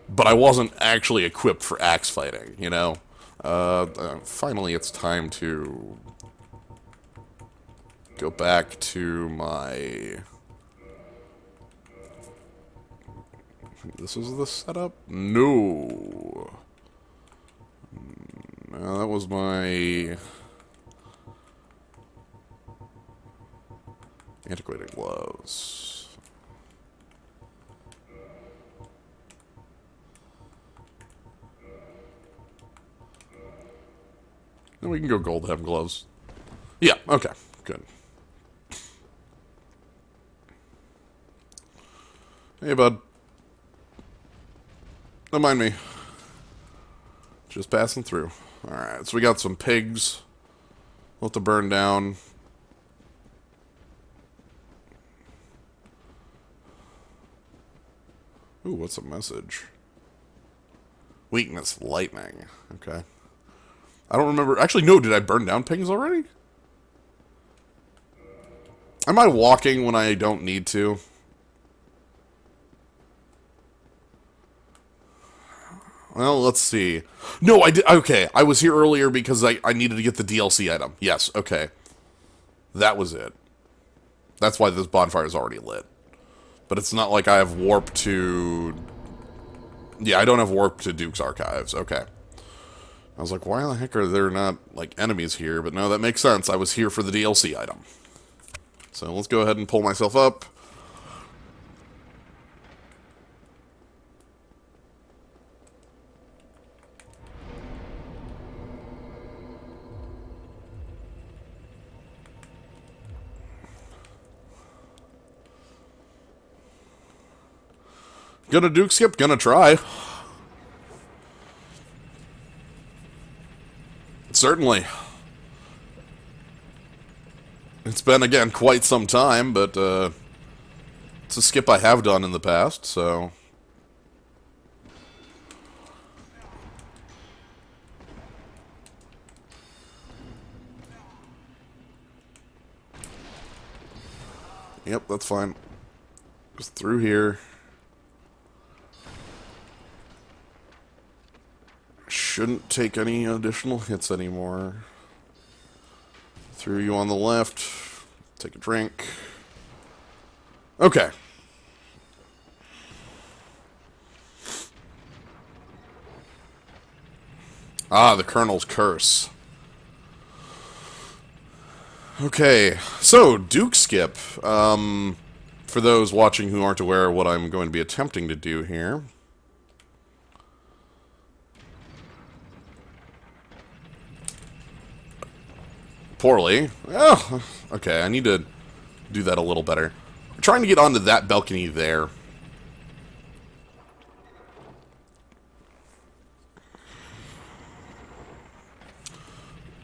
but I wasn't actually equipped for axe fighting. You know. Finally, it's time to go back to my. This is the setup? No. No, that was my antiquated gloves. Then we can go gold hem gloves. Yeah, okay, good. Hey, bud. Don't mind me. Just passing through. Alright, so we got some pigs. We'll have to burn down. Ooh, what's a message? Weakness, lightning. Okay. I don't remember. Actually, no, did I burn down pigs already? Am I walking when I don't need to? Well, let's see. No, I did. Okay, I was here earlier because I needed to get the DLC item. Yes, okay. That was it. That's why this bonfire is already lit. But it's not like I have warp to... Yeah, I don't have warp to Duke's Archives. Okay. I was like, why the heck are there not, like, enemies here? But no, that makes sense. I was here for the DLC item. So let's go ahead and pull myself up. Gonna Duke skip? Gonna try. Certainly. It's been, again, quite some time, but it's a skip I have done in the past, so... Yep, that's fine. Just through here. Shouldn't take any additional hits anymore. Through you on the left. Take a drink. Okay. Ah, the Colonel's Curse. Okay, so Duke Skip. For those watching who aren't aware of what I'm going to be attempting to do here. Poorly. Oh, okay, I need to do that a little better. I'm trying to get onto that balcony there.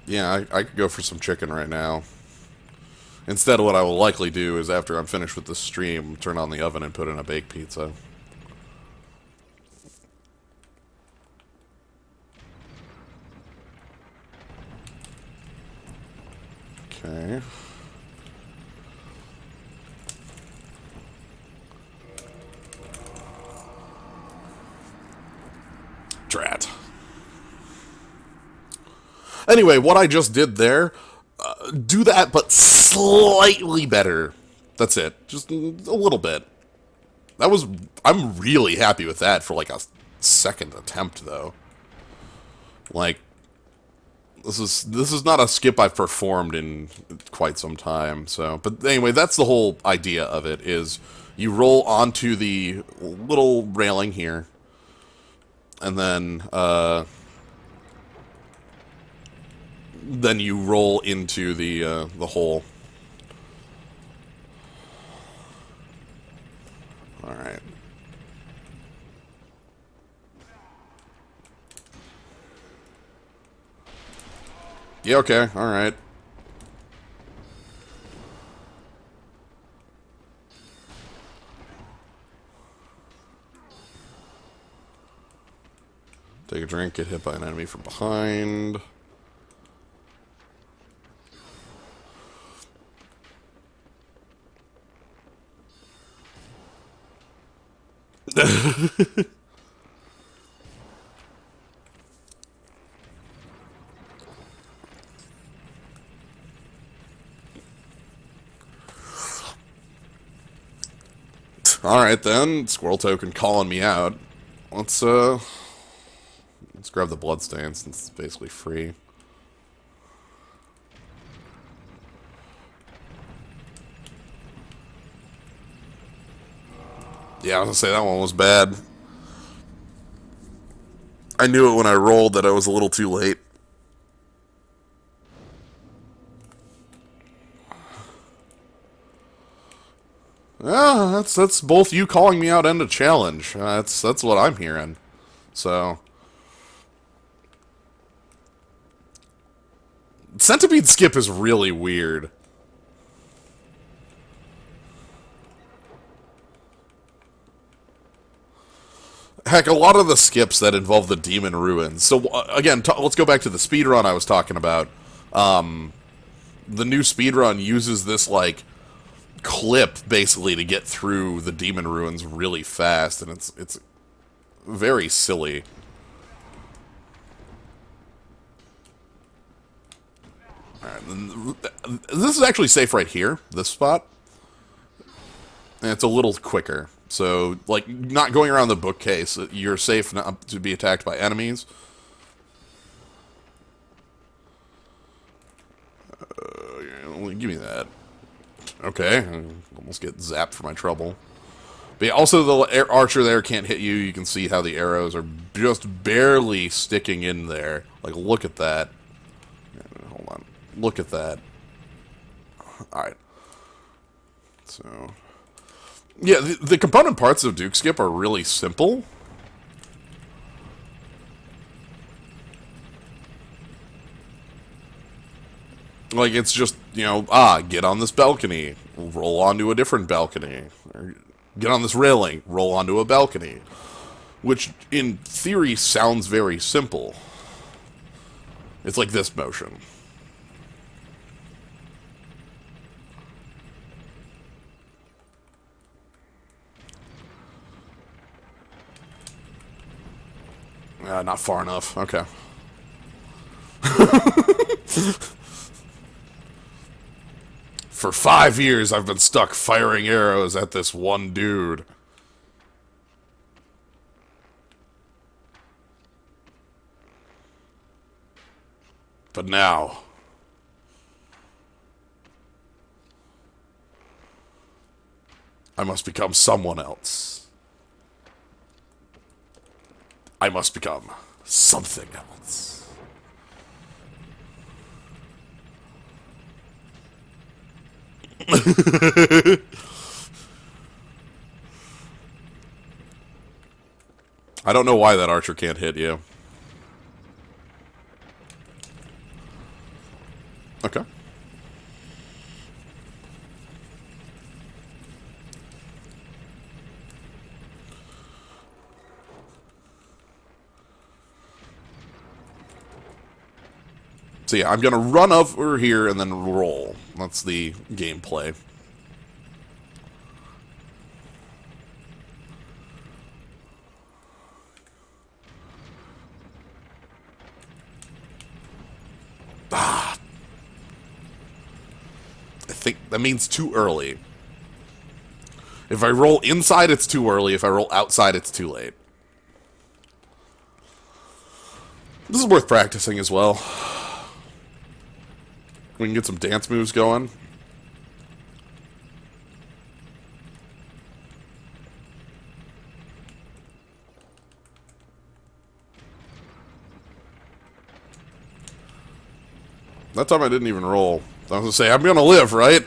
Yeah, I could go for some chicken right now. Instead, what I will likely do is after I'm finished with the stream, turn on the oven and put in a baked pizza. Okay. Drat. Anyway, what I just did there, do that, but slightly better. That's it. Just a little bit. That was... I'm really happy with that for, like, a second attempt, though. Like, this is not a skip I've performed in quite some time, so... But anyway, that's the whole idea of it, is you roll onto the little railing here, and then you roll into the hole. All right. Yeah. Okay. All right. Take a drink. Get hit by an enemy from behind. Alright then, Squirrel Token calling me out. Let's grab the bloodstain since it's basically free. Yeah, I was gonna say that one was bad. I knew it when I rolled that I was a little too late. Yeah, that's both you calling me out and a challenge. That's what I'm hearing. So, Centipede Skip is really weird. Heck, a lot of the skips that involve the demon ruins. So again, let's go back to the speedrun I was talking about. The new speedrun uses this like clip basically to get through the demon ruins really fast, and it's very silly. Alright, this is actually safe right here, this spot. And it's a little quicker. So, like, not going around the bookcase, you're safe not to be attacked by enemies. Give me that. Okay, I almost get zapped for my trouble. But yeah, also, the archer there can't hit you. You can see how the arrows are just barely sticking in there. Like, look at that. Hold on. Look at that. Alright. So... yeah, the component parts of Duke Skip are really simple. Like, it's just, you know, get on this balcony, roll onto a different balcony. Or get on this railing, roll onto a balcony. Which, in theory, sounds very simple. It's like this motion. Not far enough. Okay. For 5 years, I've been stuck firing arrows at this one dude. But now... I must become someone else. I must become something else. I don't know why that archer can't hit you. Okay. So yeah, I'm going to run over here and then roll. That's the gameplay. Ah. I think that means too early. If I roll inside, it's too early. If I roll outside, it's too late. This is worth practicing as well. We can get some dance moves going. That time I didn't even roll. I was going to say, I'm going to live, right?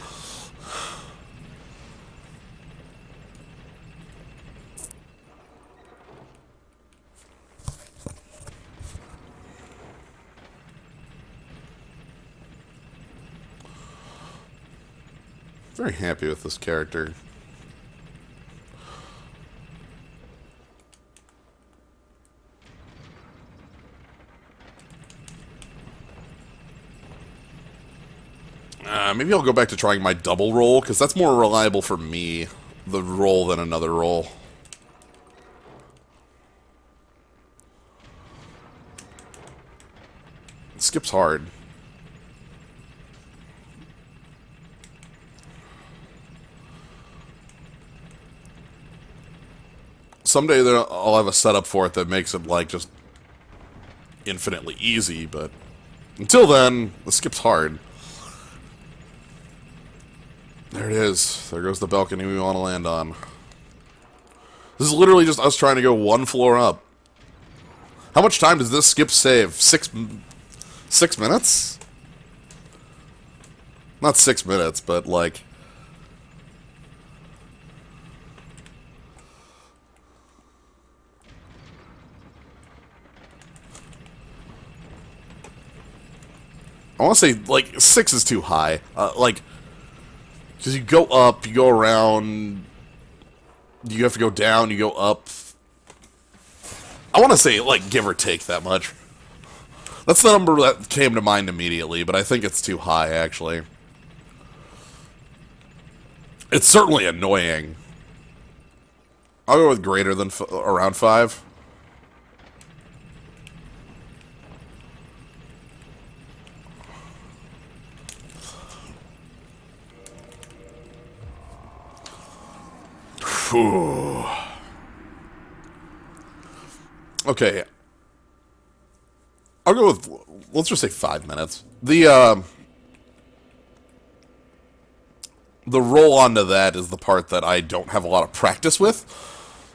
Very happy with this character. Maybe I'll go back to trying my double roll, because that's more reliable for me, the roll, than another roll. It skips hard. Someday I'll have a setup for it that makes it, like, just infinitely easy, but until then, the skip's hard. There it is. There goes the balcony we want to land on. This is literally just us trying to go one floor up. How much time does this skip save? 6 minutes? Not 6 minutes, but like... I want to say, like, 6 is too high. Like... Because you go up, you go around, you have to go down, you go up. I want to say, like, give or take that much. That's the number that came to mind immediately, but I think it's too high, actually. It's certainly annoying. I'll go with greater than around 5. Whew. Okay. I'll go with, let's just say 5 minutes. The roll onto that is the part that I don't have a lot of practice with.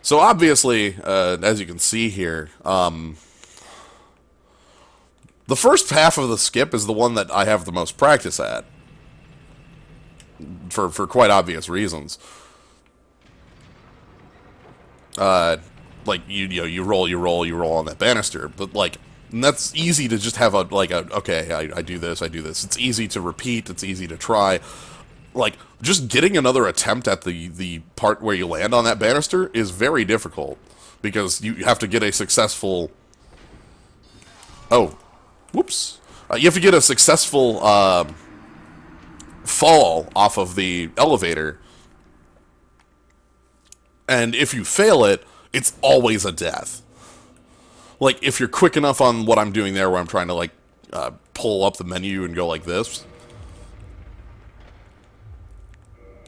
So obviously, as you can see here, the first half of the skip is the one that I have the most practice at. For quite obvious reasons. Like, you roll on that banister, but, like, and that's easy to just have okay, I do this. It's easy to repeat, it's easy to try. Like, just getting another attempt at the part where you land on that banister is very difficult, because you have to get a successful... Oh. Whoops. You have to get a successful, fall off of the elevator. And if you fail it, it's always a death. Like, if you're quick enough on what I'm doing there, where I'm trying to, like, pull up the menu and go like this.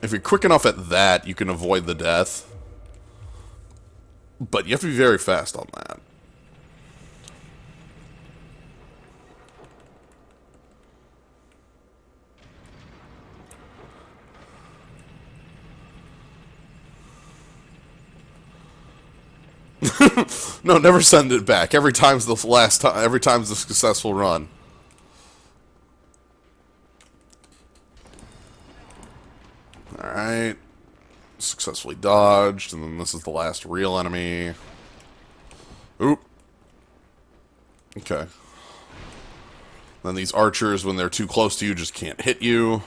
If you're quick enough at that, you can avoid the death. But you have to be very fast on that. No, never send it back. Every time's the last time. Every time's the successful run. All right. Successfully dodged, and then this is the last real enemy. Oop. Okay. Then these archers, when they're too close to you, just can't hit you.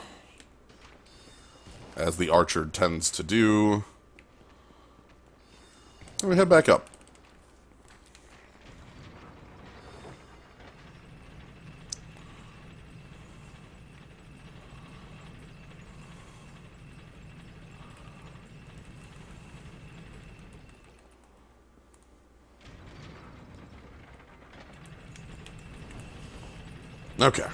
As the archer tends to do. And we head back up. Okay.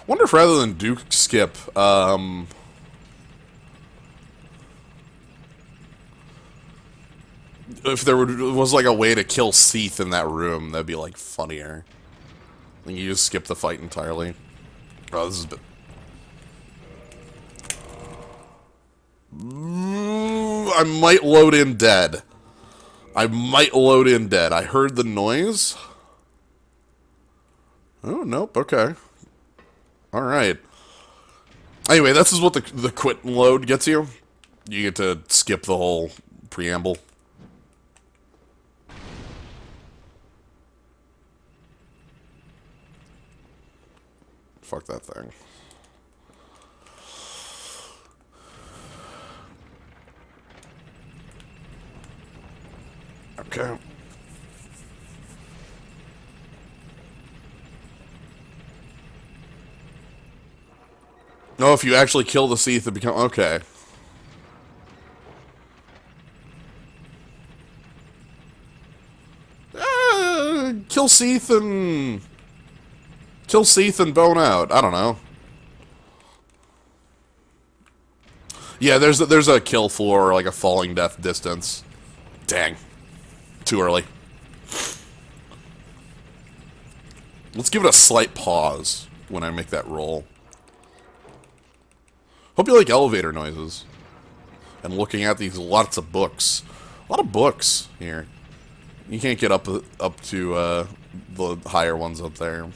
Wonder if rather than Duke skip, if there was like a way to kill Seath in that room, that'd be like funnier. I think you just skip the fight entirely. Oh, this is a bit... I might load in dead. I might load in dead. I heard the noise. Oh, nope, okay. Alright. Anyway, this is what the quit and load gets you. You get to skip the whole preamble. Fuck that thing. Okay. No, if you actually kill the Seath, it becomes... Okay. Kill Seath and... Kill Seath and bone out. I don't know. Yeah, there's a kill floor, like a falling death distance. Dang. Too early. Let's give it a slight pause when I make that roll. Hope you like elevator noises. And looking at these lots of books. A lot of books here. You can't get up to the higher ones up there.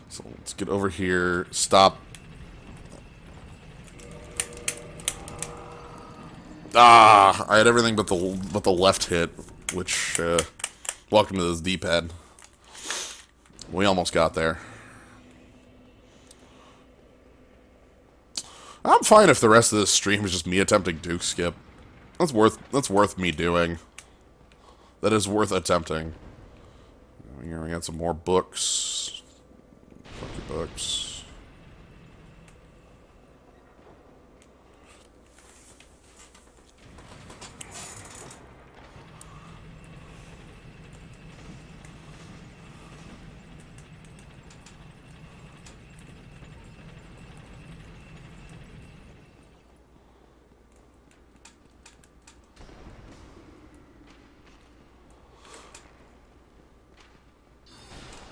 So let's get over here. Stop. Ah, I had everything but the left hit, which welcome to this D-pad. We almost got there. I'm fine if the rest of this stream is just me attempting Duke skip. That's worth me doing. That is worth attempting. Here we got some more books. Fuck your books.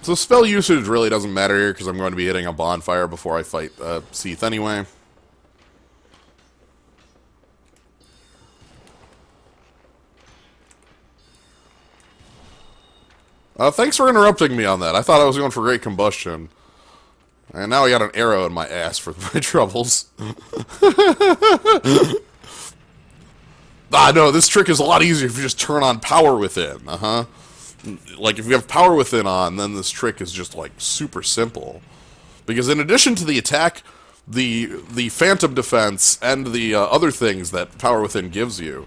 So spell usage really doesn't matter here because I'm going to be hitting a bonfire before I fight Seath anyway. Thanks for interrupting me on that. I thought I was going for great combustion. And now I got an arrow in my ass for my troubles. Ah, no, this trick is a lot easier if you just turn on power within. Like, if you have power within on, then this trick is just, like, super simple. Because in addition to the attack, the phantom defense, and the other things that power within gives you,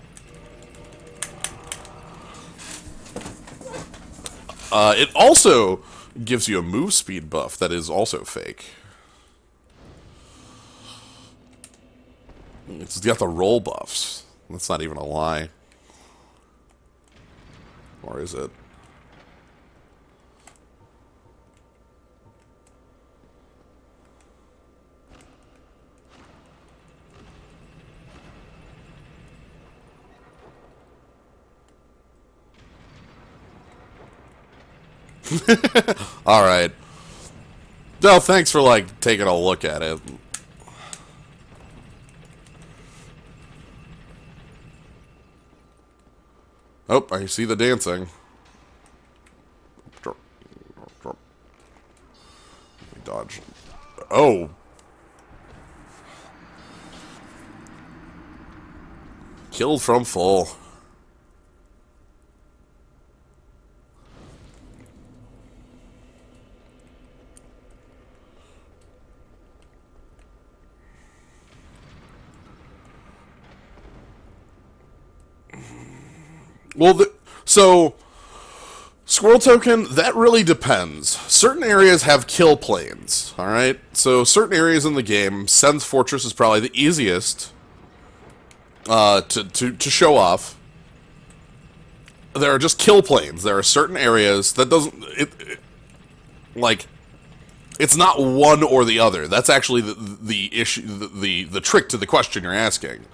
it also gives you a move speed buff that is also fake. It's got the roll buffs. That's not even a lie. Or is it? Alright. No, thanks for, like, taking a look at it. Oh, I see the dancing. Drop. Drop. Let me dodge. Oh! Killed from full. Well, so Squirrel Token, that really depends. Certain areas have kill planes, alright? So certain areas in the game, Sen's Fortress is probably the easiest to show off. There are just kill planes. There are certain areas that doesn't... like, it's not one or the other. That's actually the issue, the trick to the question you're asking.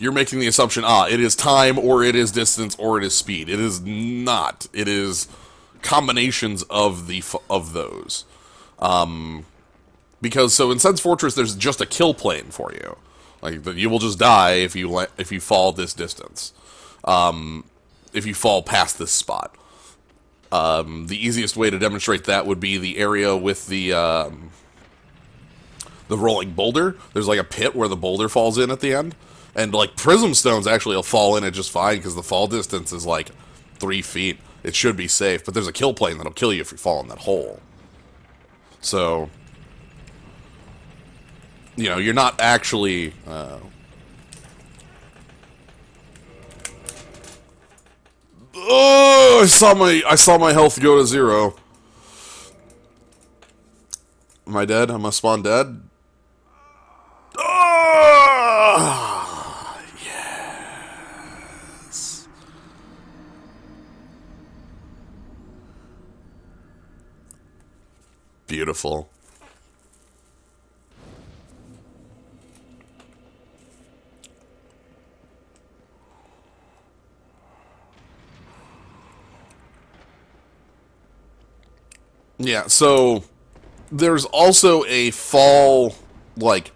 You're making the assumption, it is time, or it is distance, or it is speed. It is not. It is combinations of those. Because, so in Sen's Fortress, there's just a kill plane for you. Like, you will just die if you fall this distance. If you fall past this spot. The easiest way to demonstrate that would be the area with the rolling boulder. There's like a pit where the boulder falls in at the end. And, like, prism stones actually will fall in it just fine because the fall distance is, like, 3 feet. It should be safe, but there's a kill plane that'll kill you if you fall in that hole. So, you know, you're not actually... Oh, I saw my health go to 0. Am I dead? Am I spawn dead? Oh! Beautiful. Yeah, so there's also a fall, like,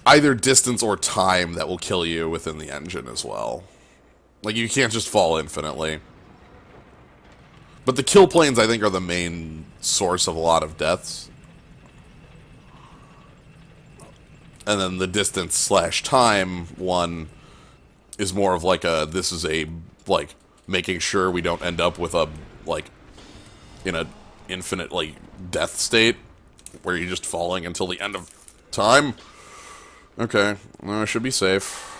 either distance or time that will kill you within the engine as well. Like, you can't just fall infinitely. But the kill planes, I think, are the main source of a lot of deaths. And then the distance/time one is more of like a, this is a, like, making sure we don't end up with a, like, in a infinite, like, death state, where you're just falling until the end of time. Okay, well, I should be safe.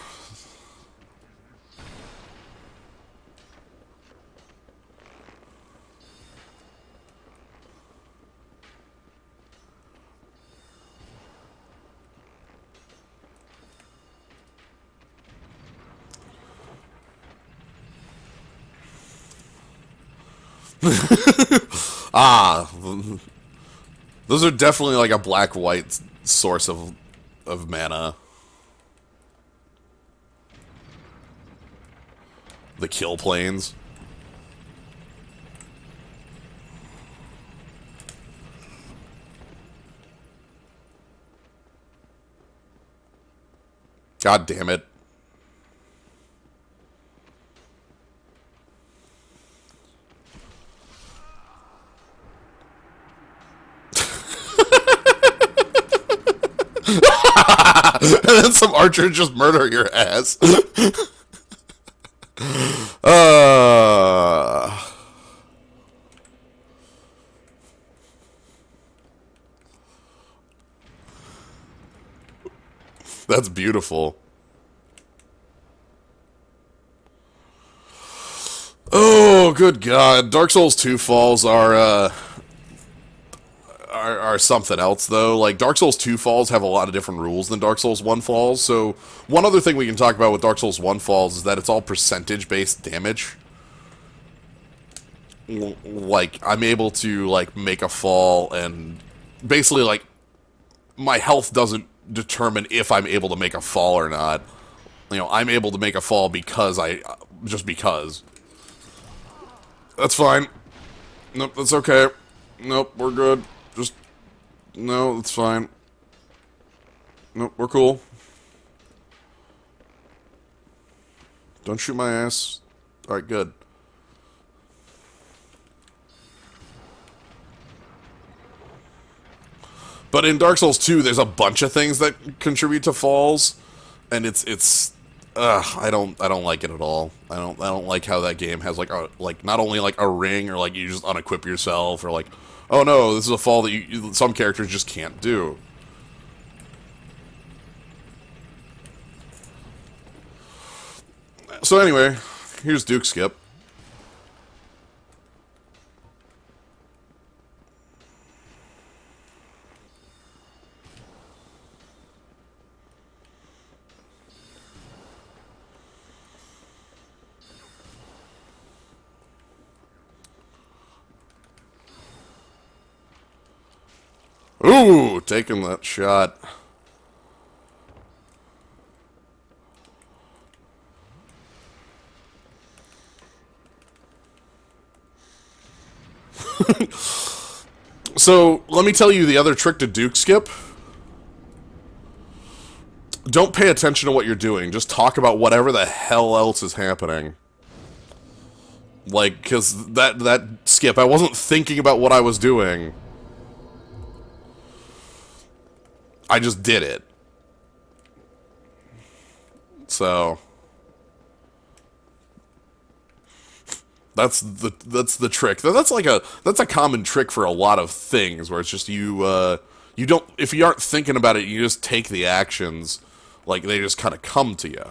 Those are definitely like a black-white source of mana. The kill planes. God damn it. And then some archer just murder your ass. That's beautiful. Oh, good God. Dark Souls 2 falls are something else, though. Like, Dark Souls 2 falls have a lot of different rules than Dark Souls 1 falls. So, one other thing we can talk about with Dark Souls 1 falls is that it's all percentage-based damage. Like, I'm able to, like, make a fall, and basically, like, my health doesn't determine if I'm able to make a fall or not. You know, I'm able to make a fall because just because. That's fine. Nope, that's okay. Nope, we're good. Just... No, it's fine. Nope, we're cool. Don't shoot my ass. Alright, good. But in Dark Souls 2, there's a bunch of things that contribute to falls, and I don't like it at all. I don't like how that game has not only like a ring or like you just unequip yourself or like, oh no, this is a fall that some characters just can't do. So anyway, here's Duke Skip. Ooh, taking that shot. So, let me tell you the other trick to Duke Skip. Don't pay attention to what you're doing. Just talk about whatever the hell else is happening. Like, because that skip, I wasn't thinking about what I was doing. I just did it. So... That's the trick. That's a common trick for a lot of things where it's just you don't, if you aren't thinking about it, you just take the actions like they just kind of come to you.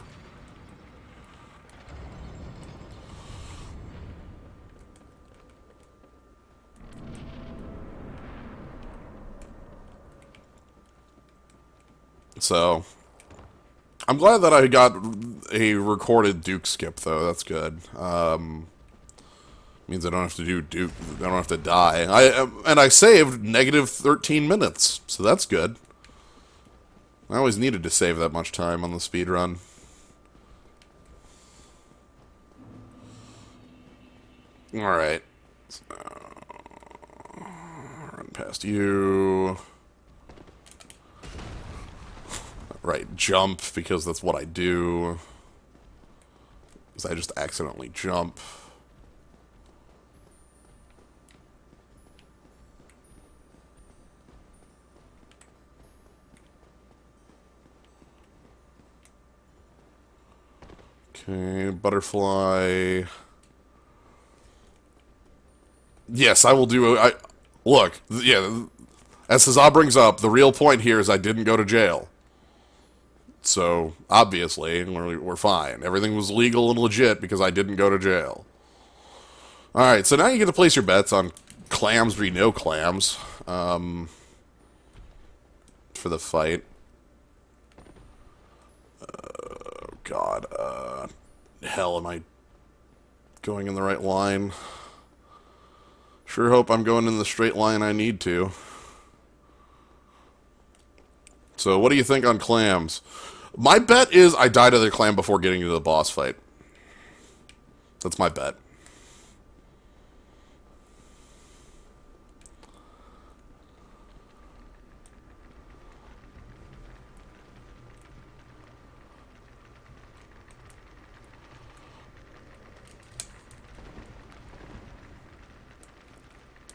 So I'm glad that I got a recorded Duke skip though. That's good. Means I don't have to do Duke. I don't have to die. I saved negative 13 minutes, so that's good. I always needed to save that much time on the speed run. All right. So, run past you. Right, jump because that's what I do. Because I just accidentally jump. Okay, butterfly. Yes, I will do. Look, yeah. As Seath brings up, the real point here is I didn't go to jail. So obviously, we're fine. Everything was legal and legit because I didn't go to jail. All right, so now you get to place your bets on clams v no clams for the fight. God, hell, am I going in the right line? Sure hope I'm going in the straight line I need to. So, what do you think on clams? My bet is I die to the clam before getting into the boss fight. That's my bet.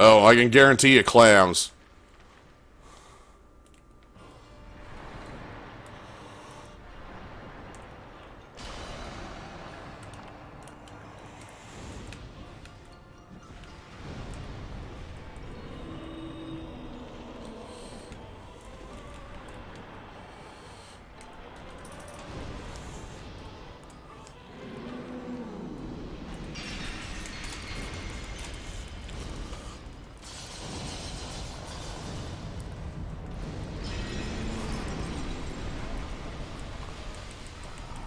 Oh, I can guarantee you clams.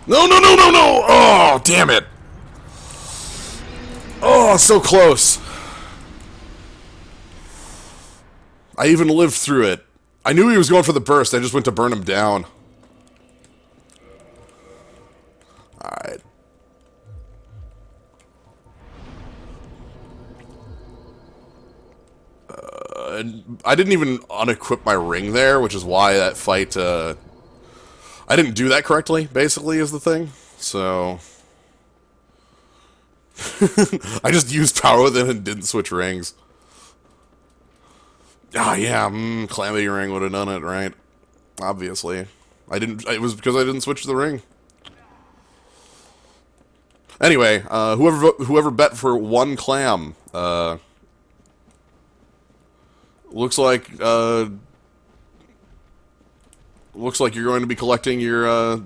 No, no, no, no, no! Oh, damn it! Oh, so close. I even lived through it. I knew he was going for the burst. I just went to burn him down. Alright. I didn't even unequip my ring there, which is why that fight, I didn't do that correctly, basically, is the thing. So... I just used power within and didn't switch rings. Ah, yeah, Calamity Ring would have done it, right? Obviously. I didn't, it was because I didn't switch the ring. Anyway, whoever bet for 1 clam, looks like you're going to be collecting your,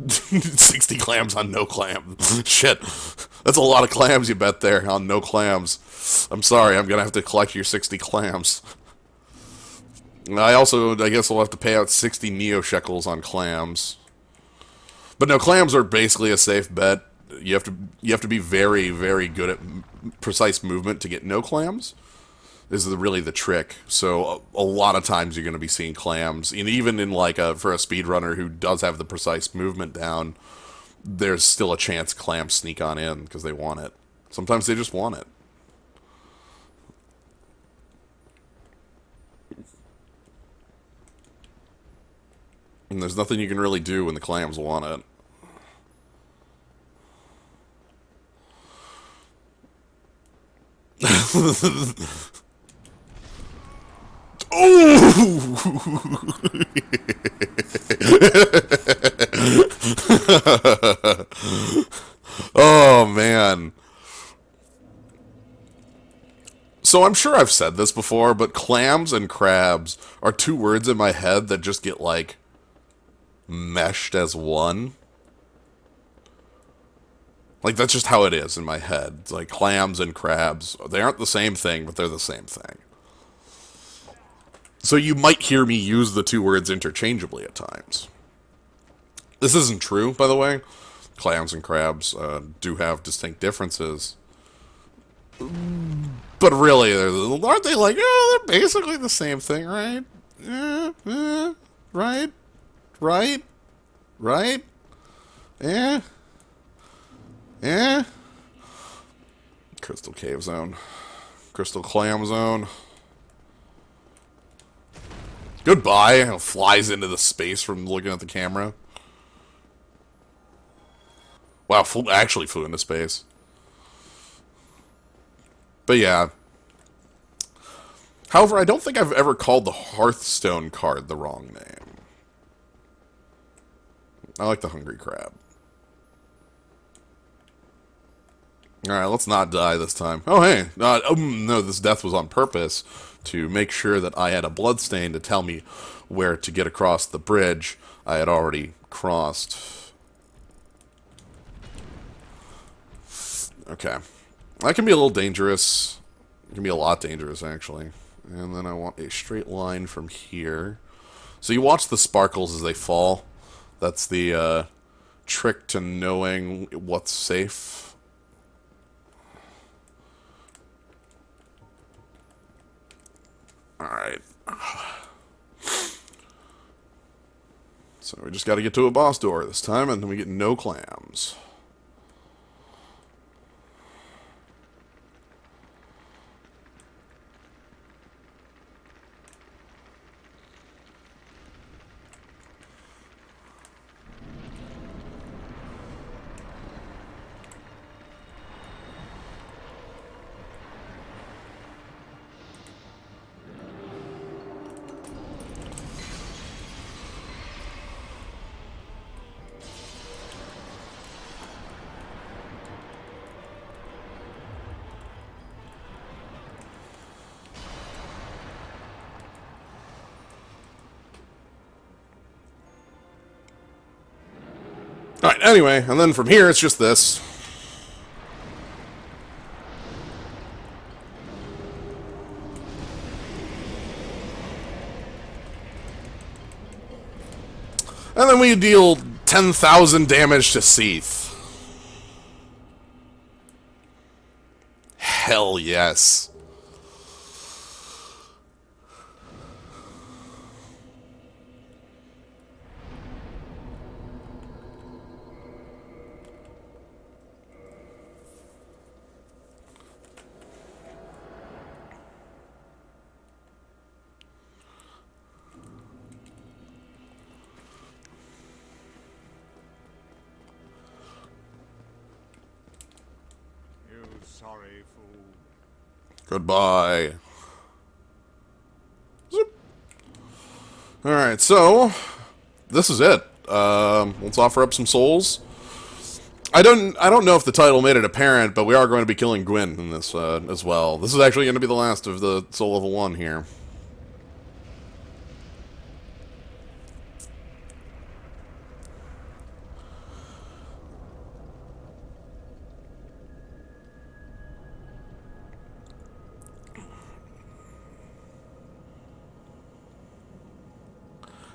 60 clams on no clam. Shit. That's a lot of clams you bet there on no clams. I'm sorry, I'm gonna have to collect your 60 clams. I guess I'll have to pay out 60 Neo shekels on clams. But no, clams are basically a safe bet. You have to be very, very good at precise movement to get no clams. This is really the trick. So a lot of times you're going to be seeing clams, and even in like for a speedrunner who does have the precise movement down, there's still a chance clams sneak on in because they want it. Sometimes they just want it. And there's nothing you can really do when the clams want it. Oh, man. So I'm sure I've said this before, but clams and crabs are 2 words in my head that just get, like, meshed as one. Like, that's just how it is in my head. It's like, clams and crabs, they aren't the same thing, but they're the same thing. So you might hear me use the 2 words interchangeably at times. This isn't true, by the way. Clams and crabs do have distinct differences. But really, aren't they like, they're basically the same thing, right? Right? Right? Right? Eh? Eh? Crystal Cave Zone. Crystal Clam Zone. Goodbye. It flies into the space from looking at the camera. Wow, actually flew into space. But yeah. However, I don't think I've ever called the Hearthstone card the wrong name. I like the Hungry Crab. Alright, let's not die this time. Oh, hey. No, this death was on purpose to make sure that I had a bloodstain to tell me where to get across the bridge I had already crossed. Okay. That can be a little dangerous. It can be a lot dangerous, actually. And then I want a straight line from here. So you watch the sparkles as they fall. That's the trick to knowing what's safe. Alright. So we just got to get to a boss door this time, and then we get no clams. Alright, anyway, and then from here it's just this. And then we deal 10,000 damage to Seath. Hell yes. sorry, fool. Goodbye. Zoop. Alright, so this is it. Let's offer up some souls. I don't know if the title made it apparent, but we are going to be killing Gwyn in this as well. This is actually going to be the last of the soul level 1 here.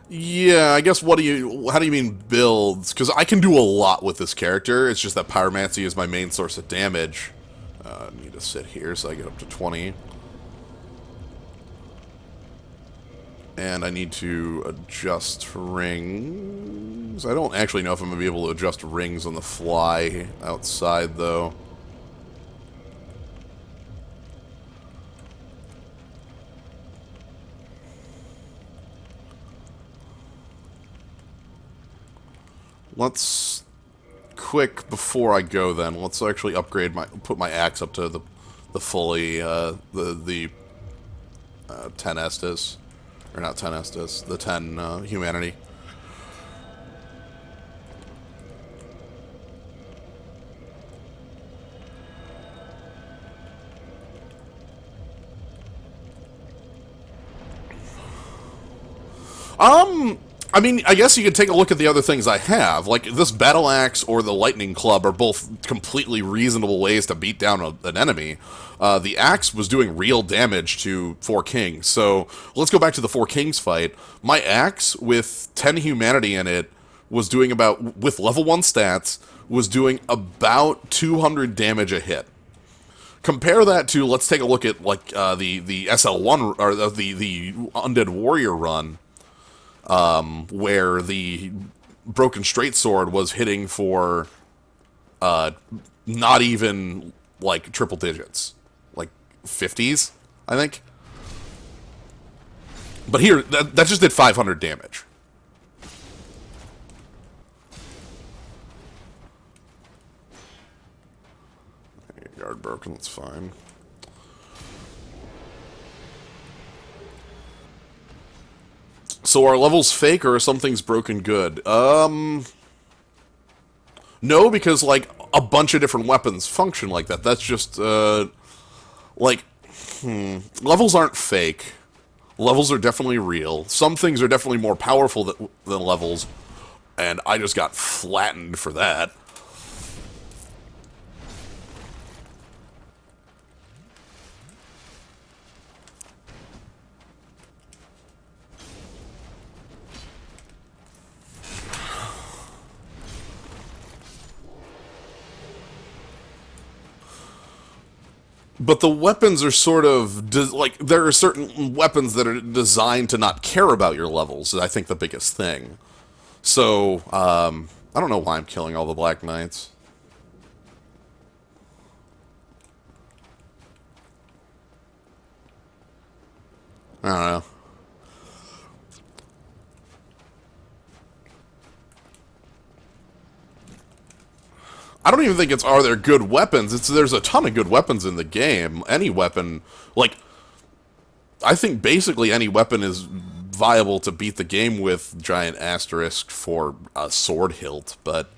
Yeah, I guess how do you mean builds? Because I can do a lot with this character, it's just that Pyromancy is my main source of damage. I need to sit here so I get up to 20. And I need to adjust rings. I don't actually know if I'm going to be able to adjust rings on the fly outside, though. Let's quick before I go then. Let's actually upgrade put my axe up to the fully the 10 Estus, or not 10 Estus, the 10 humanity. I mean, I guess you could take a look at the other things I have. Like, this Battle Axe or the Lightning Club are both completely reasonable ways to beat down an enemy. The Axe was doing real damage to 4 Kings, so let's go back to the 4 Kings fight. My Axe, with 10 humanity in it, was doing about, with level 1 stats, was doing about 200 damage a hit. Compare that to, let's take a look at, like, the SL1, or the Undead Warrior run, where the Broken Straight Sword was hitting for not even like triple digits, like 50s, I think. But here, that just did 500 damage. Guard broken, that's fine. So are levels fake or are some things broken good? No, because, like, a bunch of different weapons function like that. That's just, like, levels aren't fake. Levels are definitely real. Some things are definitely more powerful than levels, and I just got flattened for that. But the weapons are sort of, like, there are certain weapons that are designed to not care about your levels, is I think the biggest thing. So, I don't know why I'm killing all the Black Knights. I don't know. I don't even think it's, are there good weapons? It's, there's a ton of good weapons in the game. Any weapon, like, I think basically any weapon is viable to beat the game with, giant asterisk for a sword hilt, but...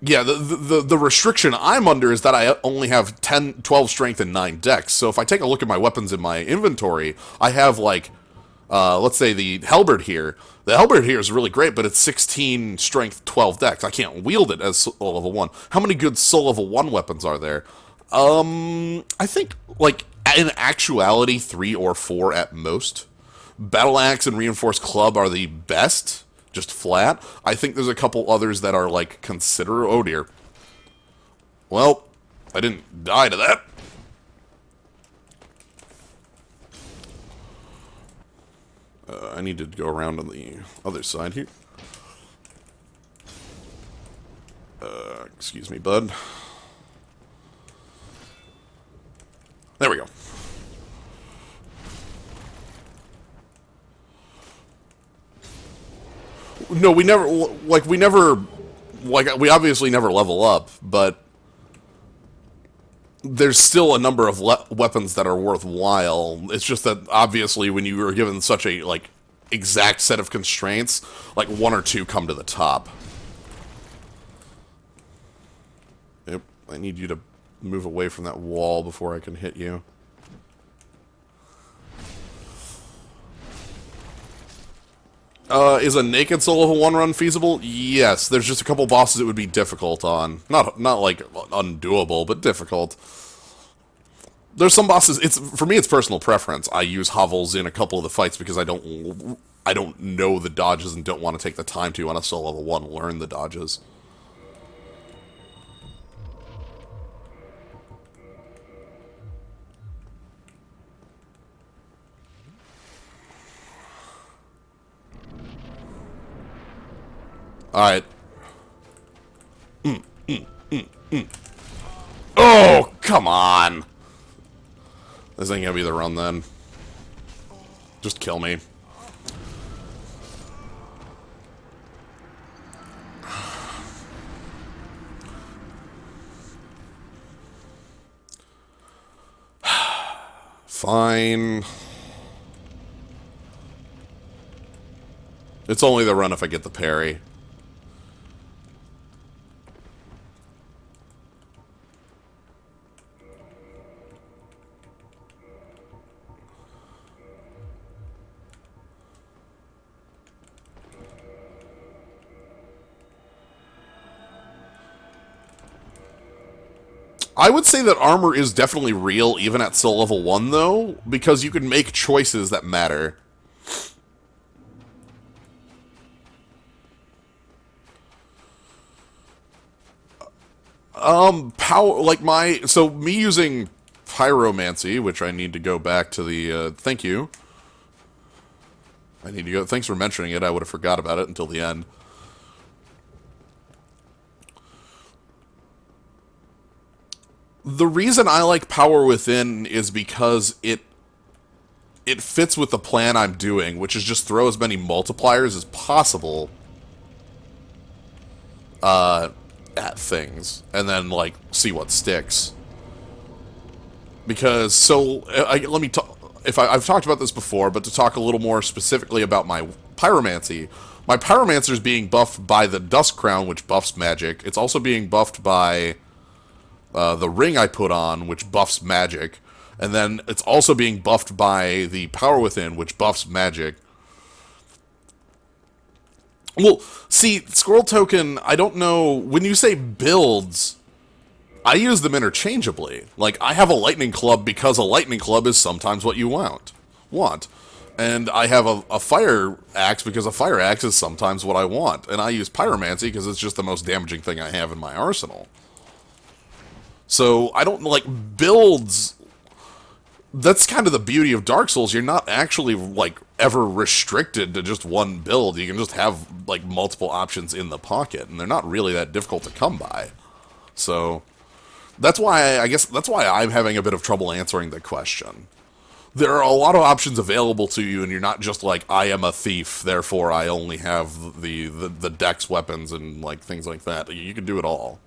Yeah, the restriction I'm under is that I only have 10, 12 strength and 9 dex, so if I take a look at my weapons in my inventory, I have, like, let's say the halberd here. The halberd here is really great, but it's 16 strength, 12 dex. I can't wield it as soul level 1. How many good soul level 1 weapons are there? I think, like, in actuality, 3 or 4 at most. Battle Axe and Reinforced Club are the best, just flat. I think there's a couple others that are, like, oh dear. Well, I didn't die to that. I need to go around on the other side here. Excuse me, bud. There we go. No, we never like, we obviously never level up, but there's still a number of weapons that are worthwhile. It's just that, obviously, when you are given such a, like, exact set of constraints, like, one or two come to the top. Yep, I need you to move away from that wall before I can hit you. Is a naked soul level 1 run feasible? Yes, there's just a couple bosses it would be difficult on. Not like undoable, but difficult. There's some bosses, for me it's personal preference. I use hovels in a couple of the fights because I don't know the dodges and don't want to take the time to on a soul level 1 learn the dodges. Alright. Oh, come on! This ain't gonna be the run then. Just kill me. Fine. It's only the run if I get the parry. I would say that armor is definitely real, even at soul level 1, though, because you can make choices that matter. So me using pyromancy, which I need to go back to the, thank you. I need to go, thanks for mentioning it, I would have forgot about it until the end. The reason I like Power Within is because it fits with the plan I'm doing, which is just throw as many multipliers as possible at things, and then, like, see what sticks. Because, so, let me talk, I've talked about this before, but to talk a little more specifically about my pyromancy is being buffed by the Dusk Crown, which buffs magic. It's also being buffed by the ring I put on, which buffs magic. And then it's also being buffed by the Power Within, which buffs magic. Well, see, Scroll Token, I don't know, when you say builds, I use them interchangeably. Like, I have a Lightning Club because a Lightning Club is sometimes what you want. And I have a Fire Axe because a Fire Axe is sometimes what I want. And I use Pyromancy because it's just the most damaging thing I have in my arsenal. So, I don't, like, builds... That's kind of the beauty of Dark Souls. You're not actually, like, ever restricted to just one build. You can just have, like, multiple options in the pocket, and they're not really that difficult to come by. So, that's why, I guess, that's why I'm having a bit of trouble answering the question. There are a lot of options available to you, and you're not just like, I am a thief, therefore I only have the dex weapons and, like, things like that. You can do it all.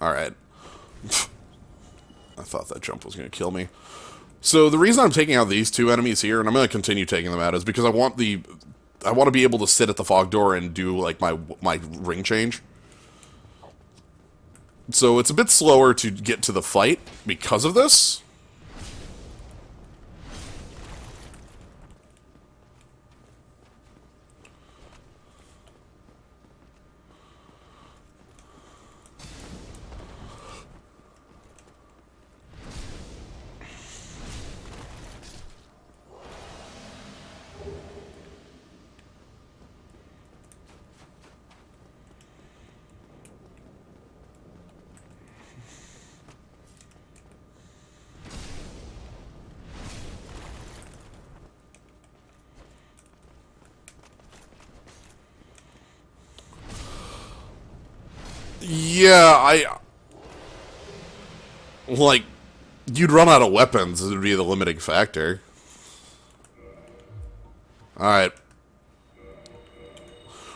Alright. I thought that jump was going to kill me. So the reason I'm taking out these two enemies here, and I'm going to continue taking them out, is because I want to be able to sit at the fog door and do, like, my ring change. So it's a bit slower to get to the fight because of this. Yeah, like, you'd run out of weapons. It would be the limiting factor. Alright.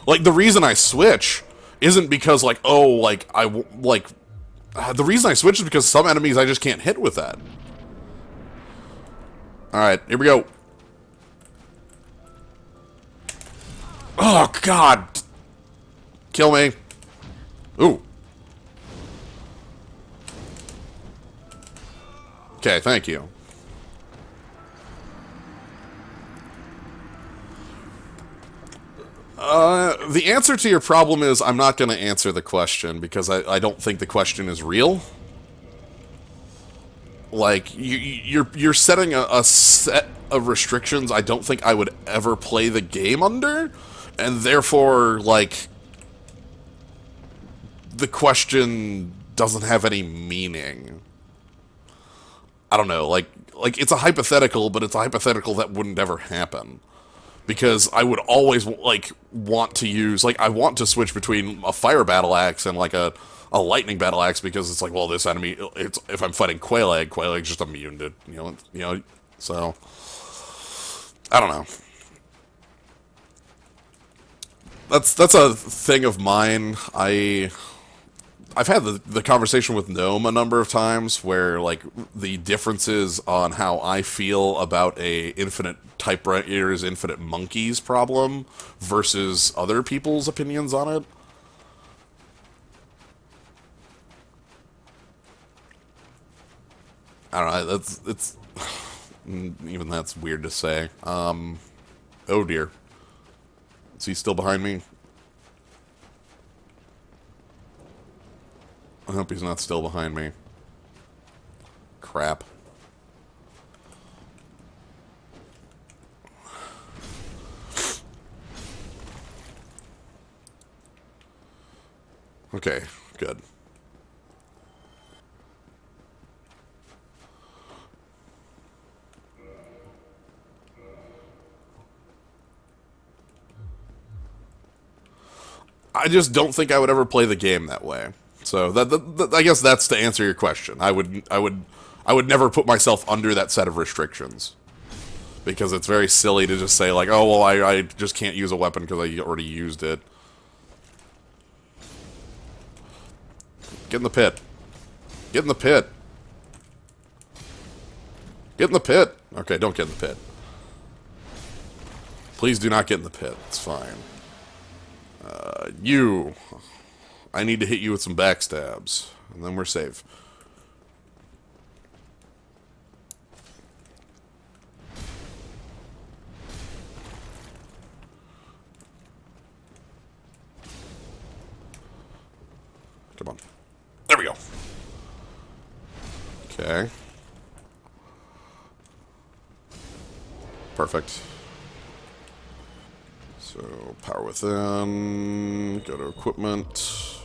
Like, the reason I switch isn't because, like, oh, like, the reason I switch is because some enemies I just can't hit with that. Alright, here we go. Oh, God. Kill me. Ooh. Okay, thank you. The answer to your problem is I'm not going to answer the question because I don't think the question is real. Like, you're setting a set of restrictions I don't think I would ever play the game under, and therefore, like, the question doesn't have any meaning. I don't know, like it's a hypothetical, but it's a hypothetical that wouldn't ever happen. Because I would always, like, want to use, like, I want to switch between a fire battle axe and, like, a lightning battle axe, because it's like, well, this enemy, it's, if I'm fighting Quaileg's just immune to, you know, so, I don't know. That's a thing of mine. I've had the conversation with Gnome a number of times where, like, the differences on how I feel about a infinite typewriters, infinite monkeys problem versus other people's opinions on it. I don't know, it's even that's weird to say. Oh dear. Is he still behind me? I hope he's not still behind me. Crap. Okay, good. I just don't think I would ever play the game that way. So I guess that's to answer your question. I would never put myself under that set of restrictions, because it's very silly to just say, like, oh well, I just can't use a weapon because I already used it. Get in the pit. Get in the pit. Get in the pit. Okay, don't get in the pit. Please do not get in the pit. It's fine. You. I need to hit you with some backstabs, and then we're safe. Come on. There we go. Okay. Perfect. So, power within, go to equipment.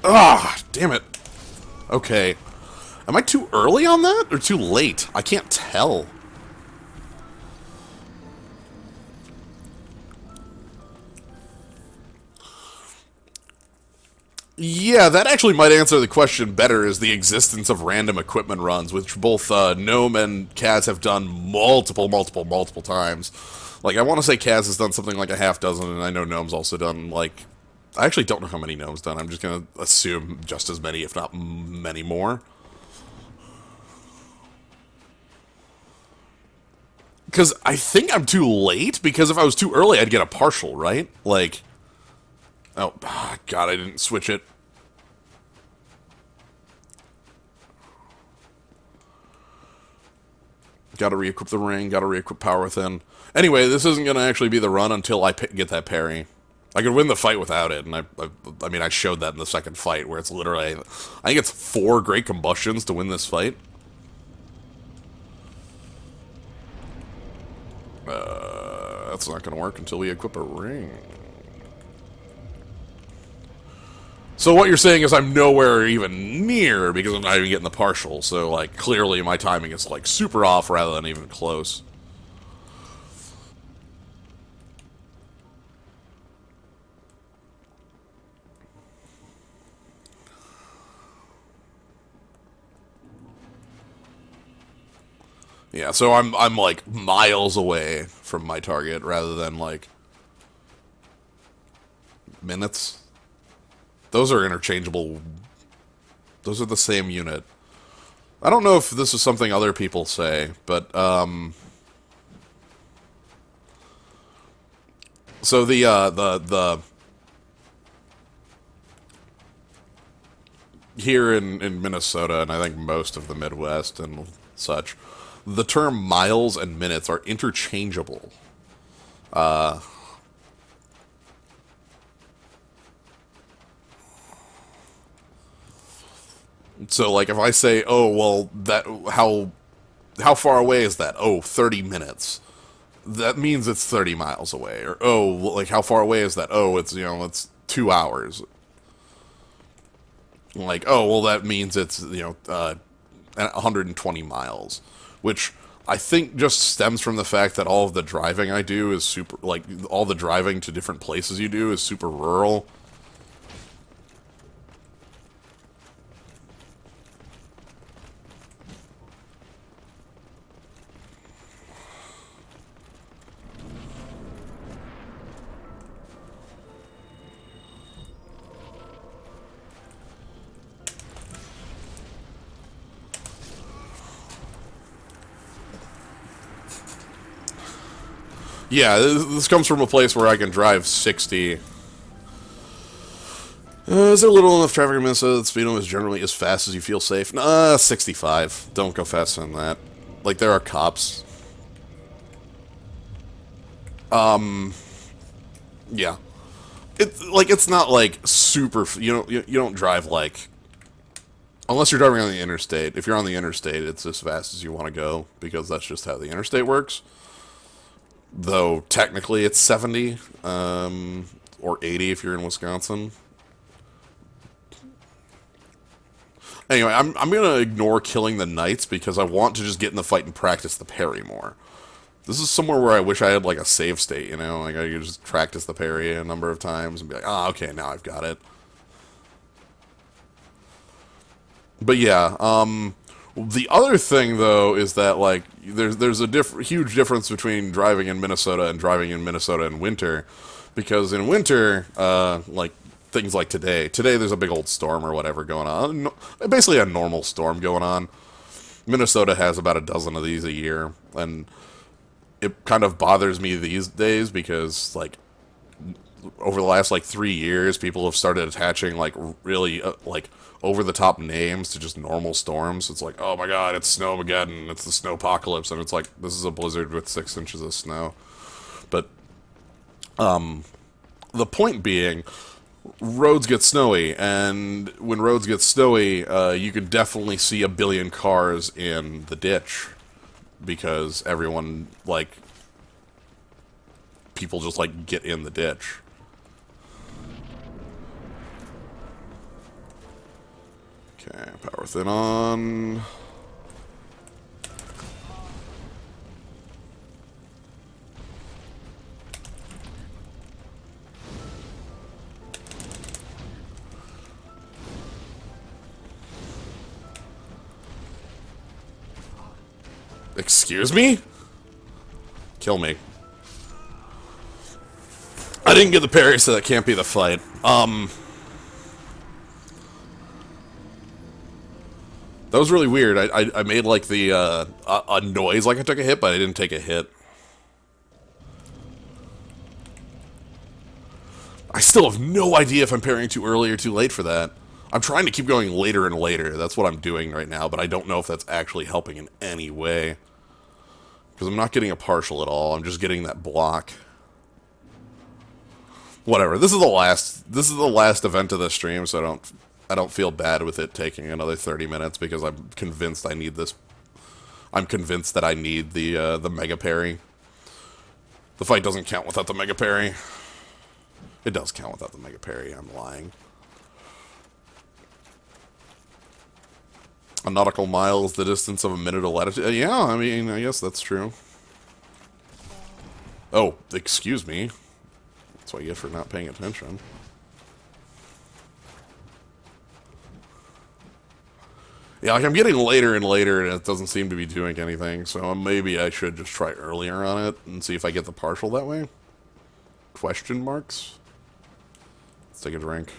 Ah, damn it. Okay. Am I too early on that, or too late? I can't tell. Yeah, that actually might answer the question better, is the existence of random equipment runs, which both Gnome and Kaz have done multiple times. Like, I want to say Kaz has done something like a half dozen, and I know Gnome's also done, like... I actually don't know how many Gnome's done. I'm just going to assume just as many, if not many more. Because I think I'm too late, because if I was too early, I'd get a partial, right? Like... Oh, God, I didn't switch it. Gotta re-equip the ring, gotta re-equip power within. Anyway, this isn't gonna actually be the run until I get that parry. I could win the fight without it, and I mean, I showed that in the second fight, where it's literally... I think it's 4 Great Combustions to win this fight. That's not gonna work until we equip a ring. So what you're saying is I'm nowhere even near because I'm not even getting the partial. So, like, clearly my timing is, like, super off rather than even close. Yeah, so I'm like miles away from my target rather than like minutes. Those are interchangeable. Those are the same unit. I don't know if this is something other people say, but so the here in Minnesota and I think most of the Midwest and such, the term miles and minutes are interchangeable. So like if I say, "Oh, well, that how far away is that?" "Oh, 30 minutes." That means it's 30 miles away. Or, "Oh, like how far away is that?" "Oh, it's, it's 2 hours." Like, "Oh, well, that means it's, 120 miles," which I think just stems from the fact that all of the driving I do is super, like, all the driving to different places you do is super rural. Yeah, this comes from a place where I can drive 60. Is there little enough traffic in Minnesota that the speed limit is generally as fast as you feel safe? 65. Don't go faster than that. Like, there are cops. Yeah. It's not, like, super... You don't drive, like... Unless you're driving on the interstate. If you're on the interstate, it's as fast as you want to go, because that's just how the interstate works. Though, technically, it's 70, or 80 if you're in Wisconsin. Anyway, I'm going to ignore killing the knights because I want to just get in the fight and practice the parry more. This is somewhere where I wish I had, like, a save state, Like, I could just practice the parry a number of times and be like, okay, now I've got it. But yeah, the other thing, though, is that, like, there's a huge difference between driving in Minnesota and driving in Minnesota in winter. Because in winter, like, things like today there's a big old storm or whatever going on. Basically a normal storm going on. Minnesota has about a dozen of these a year. And it kind of bothers me these days because, like, over the last, like, 3 years, people have started attaching, like, really, like, over-the-top names to just normal storms. It's like, oh my god, it's Snowmageddon, it's the Snowpocalypse, and it's like, this is a blizzard with 6 inches of snow. But, the point being, roads get snowy, and when roads get snowy, you can definitely see a billion cars in the ditch. Because everyone, like, people just, like, get in the ditch. Okay, power within on. Excuse me? Kill me. I didn't get the parry, so that can't be the fight. That was really weird. I made, like, the, a noise like I took a hit, but I didn't take a hit. I still have no idea if I'm parrying too early or too late for that. I'm trying to keep going later and later. That's what I'm doing right now, but I don't know if that's actually helping in any way. Because I'm not getting a partial at all. I'm just getting that block. Whatever. This is the last event of this stream, so I don't feel bad with it taking another 30 minutes because I'm convinced I need this. I'm convinced that I need the mega parry. The fight doesn't count without the mega parry. It does count without the mega parry. I'm lying. A nautical mile is the distance of a minute of latitude. Yeah, I mean, I guess that's true. Oh, excuse me. That's what you get for not paying attention. Yeah, like I'm getting later and later, and it doesn't seem to be doing anything, so maybe I should just try earlier on it and see if I get the partial that way. Question marks? Let's take a drink.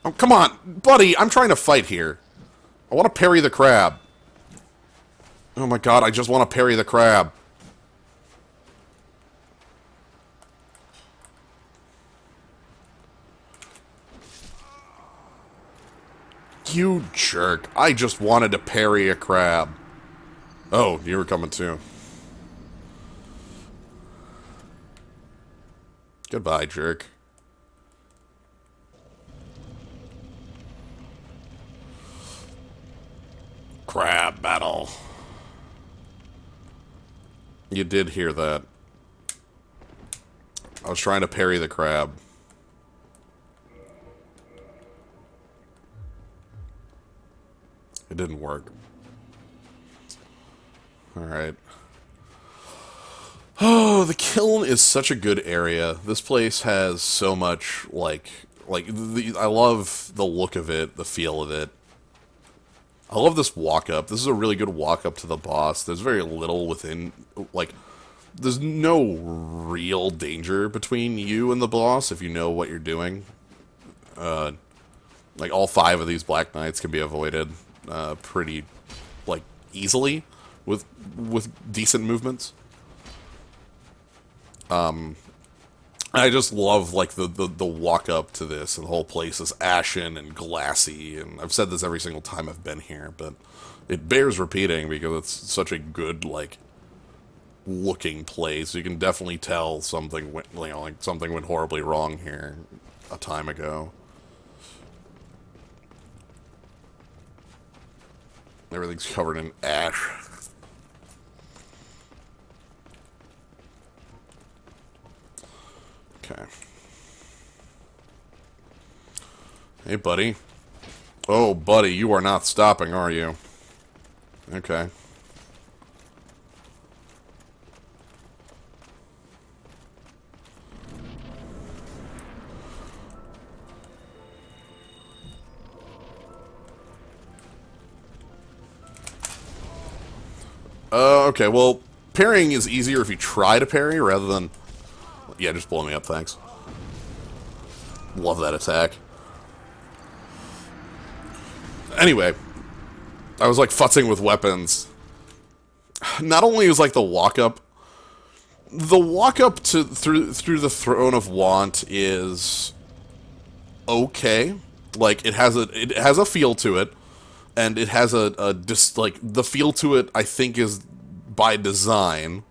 Oh, come on, buddy, I'm trying to fight here. I want to parry the crab. Oh my god, I just want to parry the crab. You jerk. I just wanted to parry a crab. Oh, you were coming too. Goodbye, jerk. Crab battle. You did hear that. I was trying to parry the crab. It didn't work. Alright. Oh, the kiln is such a good area. This place has so much, I love the look of it, the feel of it. I love this walk-up. This is a really good walk-up to the boss. There's very little within, there's no real danger between you and the boss if you know what you're doing. All 5 of these Black Knights can be avoided pretty, easily with decent movements. I just love, the walk-up to this, and the whole place is ashen and glassy, and I've said this every single time I've been here, but it bears repeating because it's such a good, looking place. You can definitely tell something went, something went horribly wrong here a time ago. Everything's covered in ash. Okay. Hey, buddy. Oh, buddy, you are not stopping, are you? Okay. Okay, well, parrying is easier if you try to parry rather than... Yeah, just blow me up, thanks. Love that attack. Anyway, I was, futzing with weapons. Not only is, the walk-up to through the Throne of Want is okay. It has a feel to it, and it has the feel to it, I think, is by design.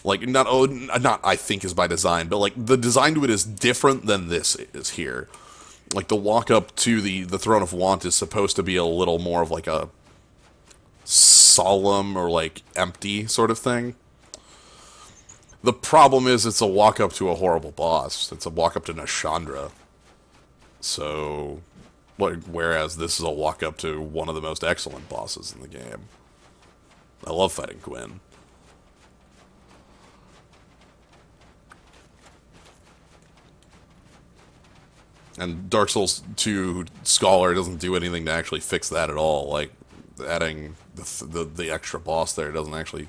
Not I think is by design, but the design to it is different than this is here. The walk up to the Throne of Want is supposed to be a little more of a solemn or empty sort of thing. The problem is it's a walk up to a horrible boss. It's a walk up to Nashandra. So, whereas this is a walk up to one of the most excellent bosses in the game. I love fighting Gwyn. And Dark Souls 2 Scholar doesn't do anything to actually fix that at all. Adding the extra boss there doesn't actually...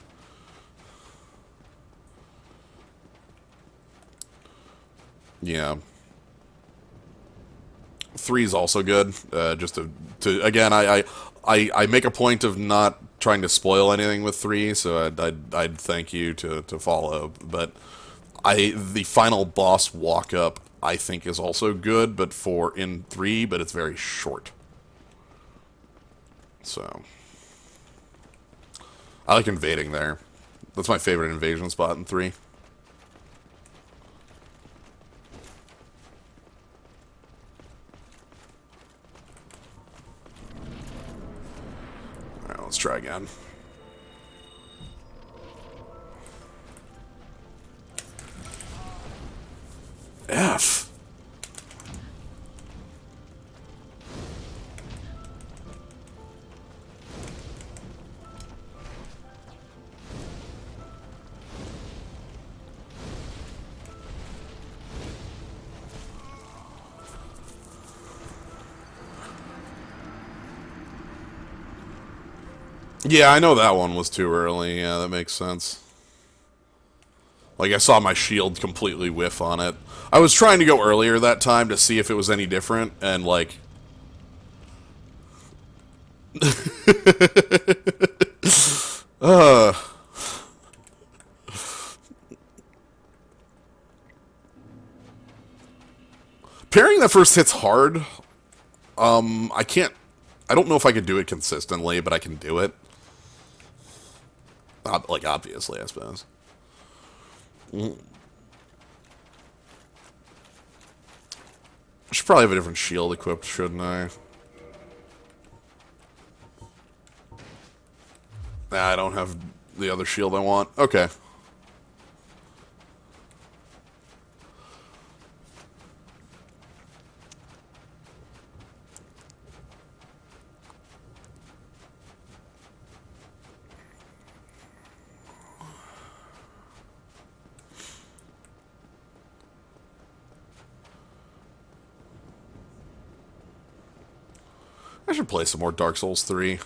Yeah. 3 is also good. Just to again, I make a point of not trying to spoil anything with 3, so I'd thank you to follow. But the final boss walk-up, I think, is also good, but in 3, but it's very short. So, I like invading there. That's my favorite invasion spot in 3. again. F. Yeah, I know that one was too early. Yeah, that makes sense. Like, I saw my shield completely whiff on it. I was trying to go earlier that time to see if it was any different, and, like... uh... Parrying that first hit's hard. I can't... I don't know if I could do it consistently, but I can do it. Like, obviously, I suppose. I should probably have a different shield equipped, shouldn't I? Nah, I don't have the other shield I want. Okay. I should play some more Dark Souls 3.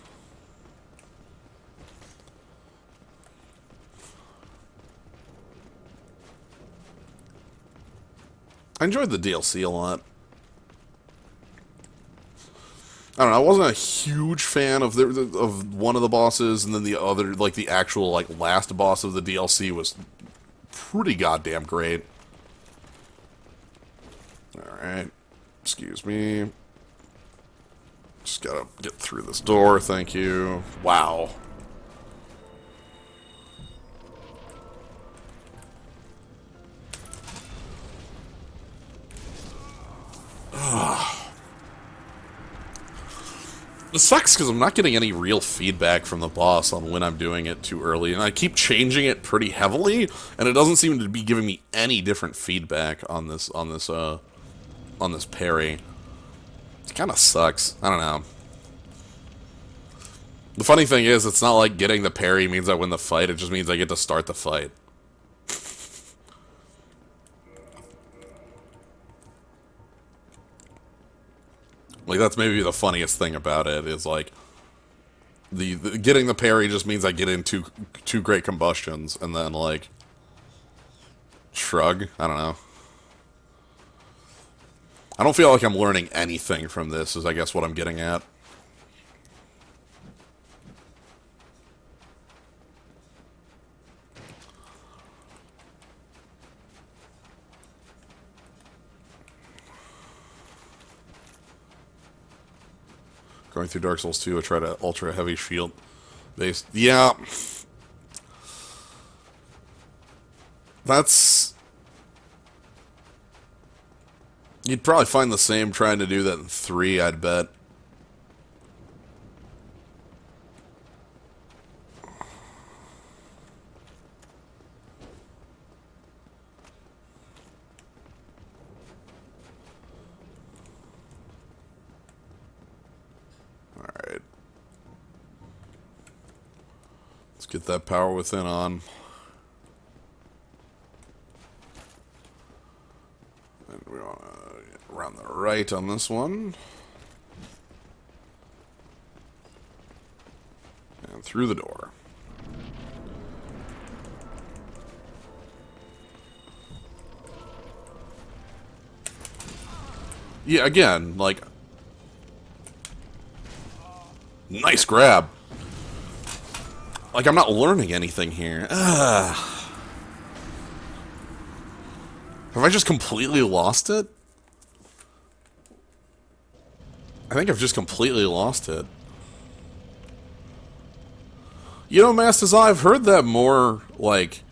I enjoyed the DLC a lot. I don't know, I wasn't a huge fan of of one of the bosses, and then the other, like the actual like last boss of the DLC was pretty goddamn great. Alright. Excuse me. Just gotta get through this door, thank you. Wow. It sucks because I'm not getting any real feedback from the boss on when I'm doing it too early, and I keep changing it pretty heavily, and it doesn't seem to be giving me any different feedback on this parry. It kind of sucks. I don't know. The funny thing is, it's not like getting the parry means I win the fight, it just means I get to start the fight. Like, that's maybe the funniest thing about it, is like, the getting the parry just means I get into two great combustions, and then, like, shrug? I don't know. I don't feel like I'm learning anything from this, is I guess what I'm getting at. Going through Dark Souls 2, I tried a ultra heavy shield based. Yeah. That's... You'd probably find the same trying to do that in 3, I'd bet. Alright. Let's get that power within on. And we want to around the right on this one. And through the door. Yeah, again, like... Nice grab. Like, I'm not learning anything here. Ugh. Have I just completely lost it? I think I've just completely lost it. You know, Masters, I've heard that more, like...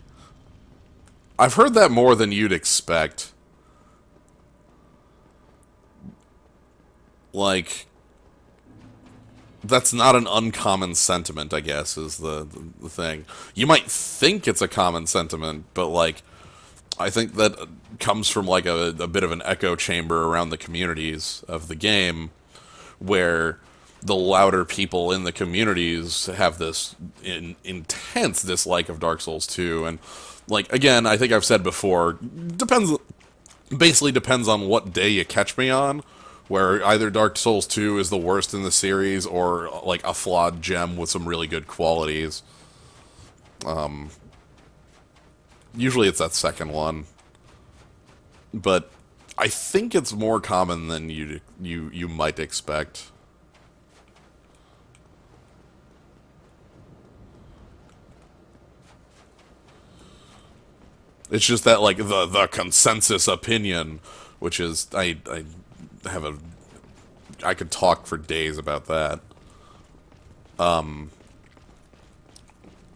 I've heard that more than you'd expect. Like... that's not an uncommon sentiment, I guess, is the thing. You might think it's a common sentiment, but, like, I think that comes from, like, a bit of an echo chamber around the communities of the game, where the louder people in the communities have this intense dislike of Dark Souls 2, and, like, again, I think I've said before, basically depends on what day you catch me on, where either Dark Souls 2 is the worst in the series, or, like, a flawed gem with some really good qualities. Usually it's that second one. But I think it's more common than you might expect. It's just that, like, the consensus opinion, which is, I have a, I could talk for days about that,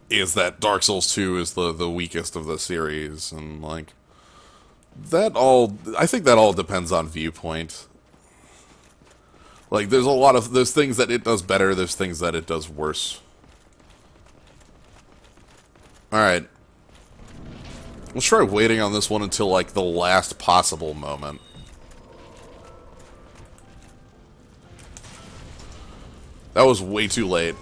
is that Dark Souls 2 is the weakest of the series, and, like, I think that all depends on viewpoint. Like, there's things that it does better, there's things that it does worse. Alright. Let's try waiting on this one until, like, the last possible moment. That was way too late.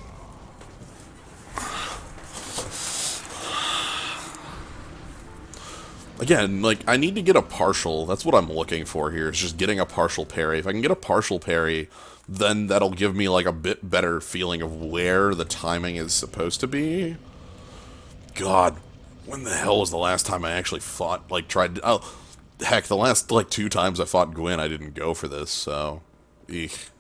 Again, like, I need to get a partial. That's what I'm looking for here, is just getting a partial parry. If I can get a partial parry, then that'll give me, like, a bit better feeling of where the timing is supposed to be. God, when the hell was the last time I actually fought, like, tried to... Oh, heck, the last, like, 2 times I fought Gwyn, I didn't go for this, so... Eek.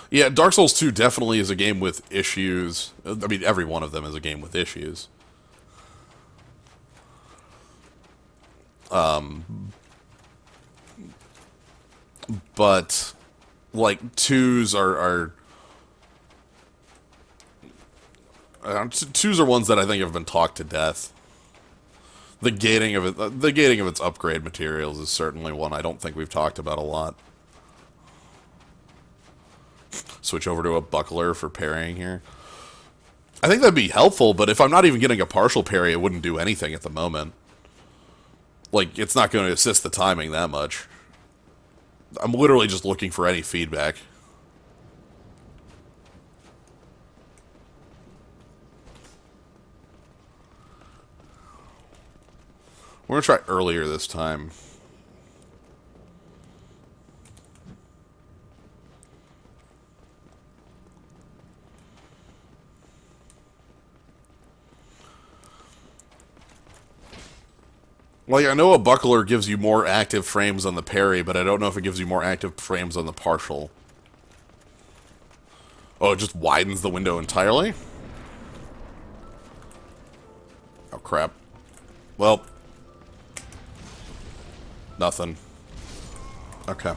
Yeah, Dark Souls 2 definitely is a game with issues. I mean, every one of them is a game with issues. But, like, 2s twos are ones that I think have been talked to death. The gating of its upgrade materials is certainly one I don't think we've talked about a lot. Switch over to a buckler for parrying here. I think that'd be helpful, but if I'm not even getting a partial parry, it wouldn't do anything at the moment. Like, it's not going to assist the timing that much. I'm literally just looking for any feedback. We're going to try earlier this time. Like, I know a buckler gives you more active frames on the parry, but I don't know if it gives you more active frames on the partial. Oh, it just widens the window entirely? Oh, crap. Well. Nothing. Okay.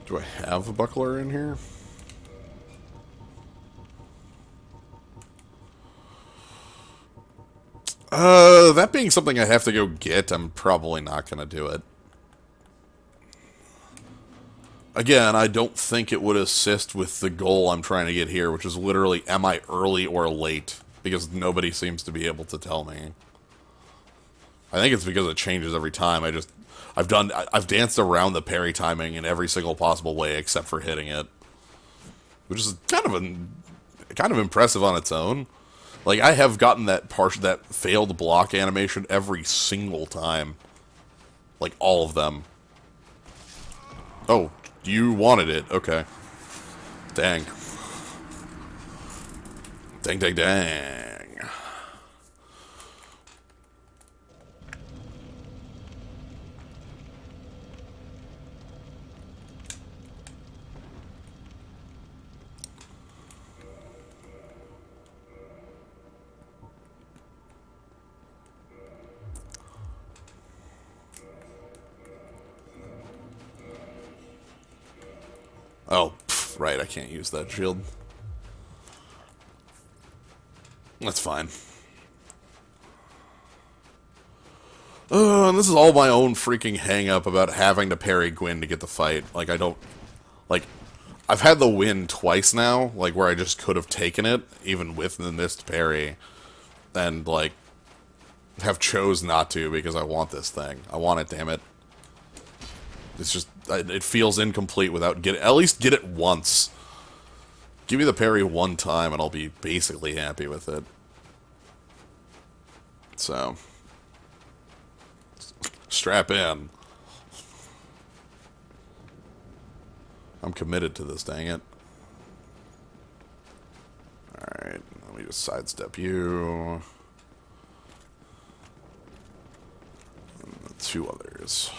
Do I have a buckler in here? That being something I have to go get, I'm probably not going to do it. Again, I don't think it would assist with the goal I'm trying to get here, which is literally, am I early or late? Because nobody seems to be able to tell me. I think it's because it changes every time. I've danced around the parry timing in every single possible way except for hitting it, which is kind of impressive on its own. Like, I have gotten that failed block animation every single time, like all of them. Oh, you wanted it? Okay. Dang. Dang, dang, dang. Oh, pff, right, I can't use that shield. That's fine. And this is all my own freaking hang-up about having to parry Gwyn to get the fight. Like, I don't... Like, I've had the win twice now, like, where I just could have taken it, even with the missed parry, and, like, have chose not to because I want this thing. I want it, damn it. It's just... It feels incomplete without getting... At least get it once. Give me the parry one time and I'll be basically happy with it. So... Strap in. I'm committed to this, dang it. Alright, let me just sidestep you. And the two others.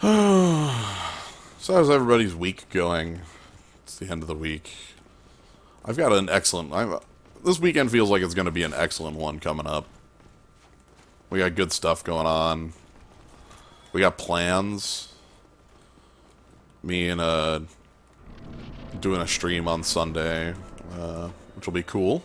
So how's everybody's week going? It's the end of the week. I've got an excellent... this weekend feels like it's going to be an excellent one coming up. We got good stuff going on. We got plans. Me and doing a stream on Sunday, which will be cool.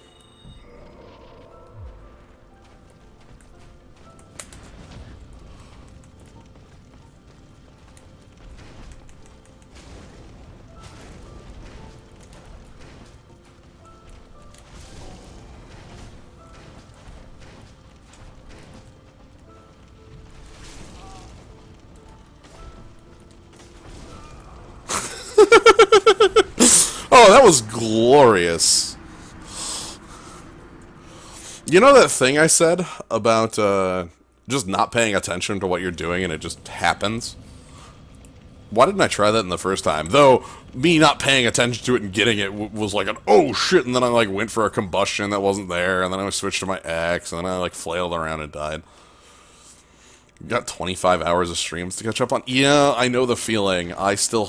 Oh, that was glorious. You know that thing I said about just not paying attention to what you're doing and it just happens? Why didn't I try that in the first time? Though, me not paying attention to it and getting it was like an, oh shit, and then I like went for a combustion that wasn't there, and then I switched to my X, and then I like flailed around and died. Got 25 hours of streams to catch up on. Yeah, I know the feeling. I still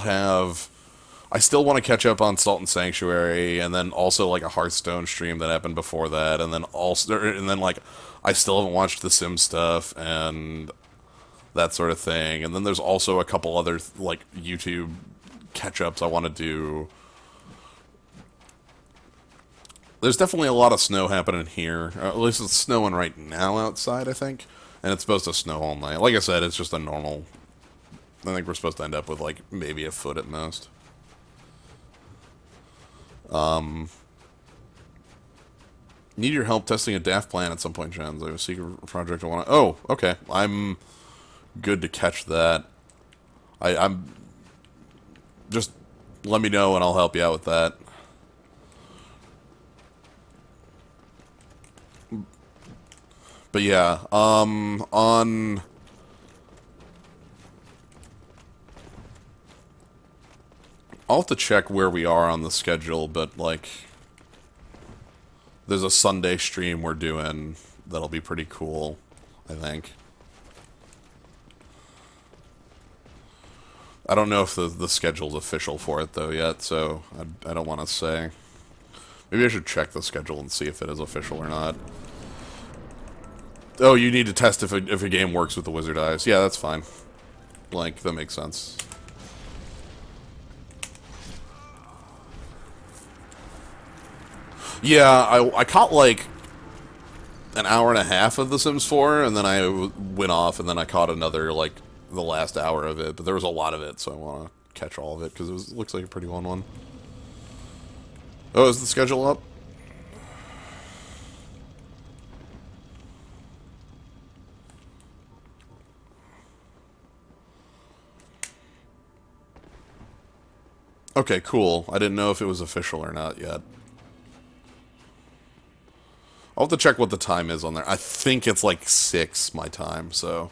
want to catch up on Salt and Sanctuary, and then also like a Hearthstone stream that happened before that, and then like I still haven't watched the Sim stuff and that sort of thing. And then there's also a couple other like YouTube catch-ups I want to do. There's definitely a lot of snow happening here. At least it's snowing right now outside, I think. And it's supposed to snow all night. Like I said, it's just a normal... I think we're supposed to end up with, like, maybe a foot at most. Need your help testing a Daft plan at some point, Jens. I have a secret project I want to... Oh, okay. I'm good to catch that. I'm... Just let me know and I'll help you out with that. But yeah, on... I'll have to check where we are on the schedule, but, like... There's a Sunday stream we're doing that'll be pretty cool, I think. I don't know if the schedule's official for it, though, yet, so I don't want to say. Maybe I should check the schedule and see if it is official or not. Oh, you need to test if a game works with the wizard eyes. Yeah, that's fine. Like, that makes sense. Yeah, I caught, like, an hour and a half of The Sims 4, and then I went off, and then I caught another, like, the last hour of it. But there was a lot of it, so I want to catch all of it, because it looks like a pretty long one. Oh, is the schedule up? Okay, cool. I didn't know if it was official or not yet. I'll have to check what the time is on there. I think it's like 6 my time, so...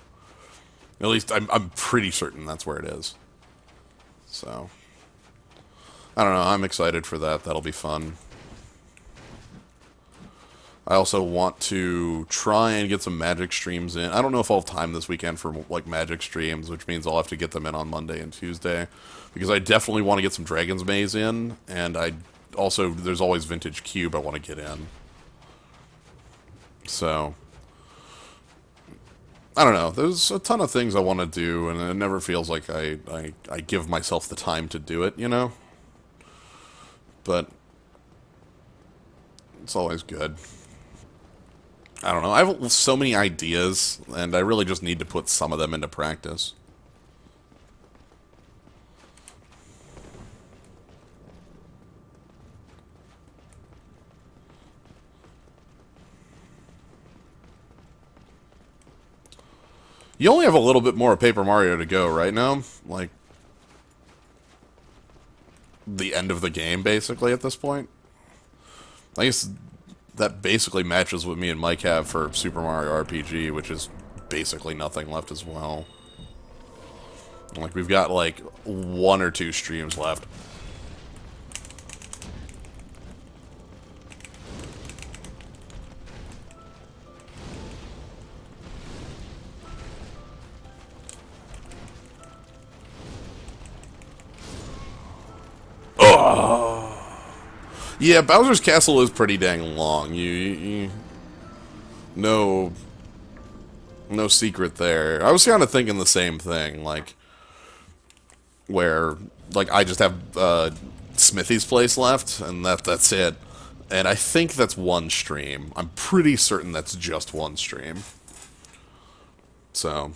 At least I'm pretty certain that's where it is. So... I don't know, I'm excited for that. That'll be fun. I also want to try and get some Magic streams in. I don't know if I'll have time this weekend for, like, Magic streams, which means I'll have to get them in on Monday and Tuesday. Because I definitely want to get some Dragon's Maze in, and there's always Vintage Cube I want to get in. So, I don't know. There's a ton of things I want to do, and it never feels like I give myself the time to do it, you know? But it's always good. I don't know. I have so many ideas, and I really just need to put some of them into practice. You only have a little bit more of Paper Mario to go right now. Like, the end of the game, basically, at this point. I guess that basically matches what me and Mike have for Super Mario RPG, which is basically nothing left as well. Like, we've got, like, 1 or 2 streams left. Yeah, Bowser's Castle is pretty dang long. No secret there. I was kind of thinking the same thing, like, where, like, I just have Smithy's place left, and that's it. And I think that's 1 stream. I'm pretty certain that's just 1 stream. So...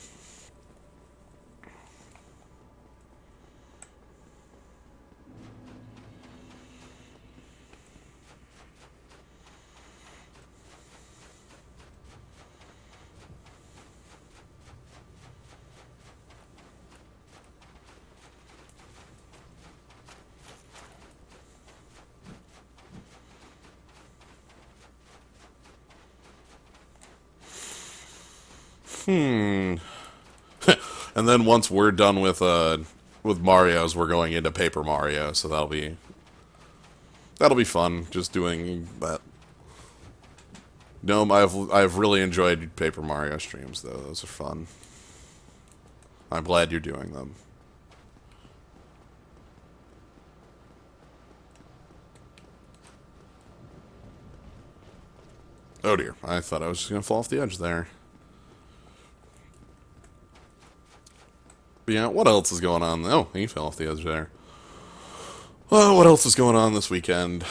and then once we're done with Mario's, we're going into Paper Mario, so that'll be fun. Just doing that. No, I've really enjoyed Paper Mario streams though. Those are fun. I'm glad you're doing them. Oh dear, I thought I was just gonna fall off the edge there. But yeah, what else is going on? Oh, he fell off the edge there. Well, what else is going on this weekend?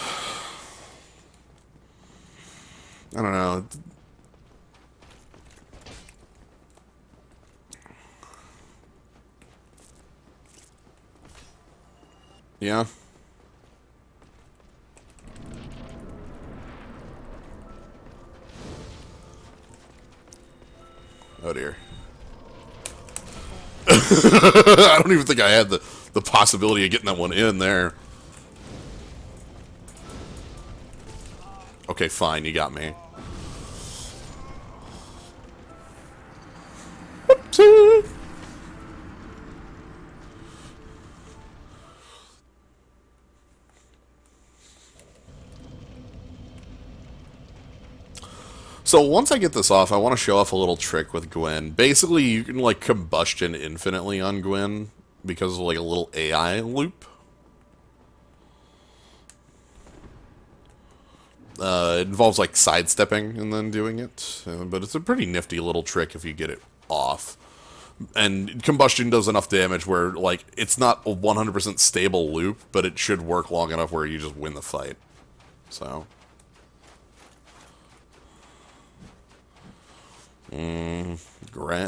I don't know. Yeah? Oh dear. I don't even think I had the possibility of getting that one in there. Okay, fine, you got me. So once I get this off, I want to show off a little trick with Gwyn. Basically, you can, like, combustion infinitely on Gwyn because of, like, a little AI loop. It involves, like, sidestepping and then doing it. But it's a pretty nifty little trick if you get it off. And combustion does enough damage where, like, it's not a 100% stable loop, but it should work long enough where you just win the fight. So...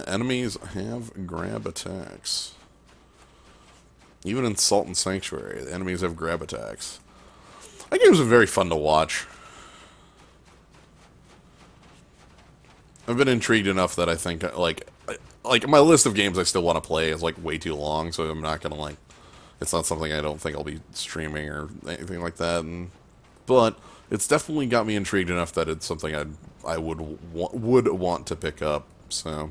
enemies have grab attacks. Even in Salt and Sanctuary, the enemies have grab attacks. That game's been very fun to watch. I've been intrigued enough that I think, like my list of games I still want to play is, like, way too long, so I'm not gonna, like... It's not something I don't think I'll be streaming or anything like that, but... It's definitely got me intrigued enough that it's something I would want to pick up. So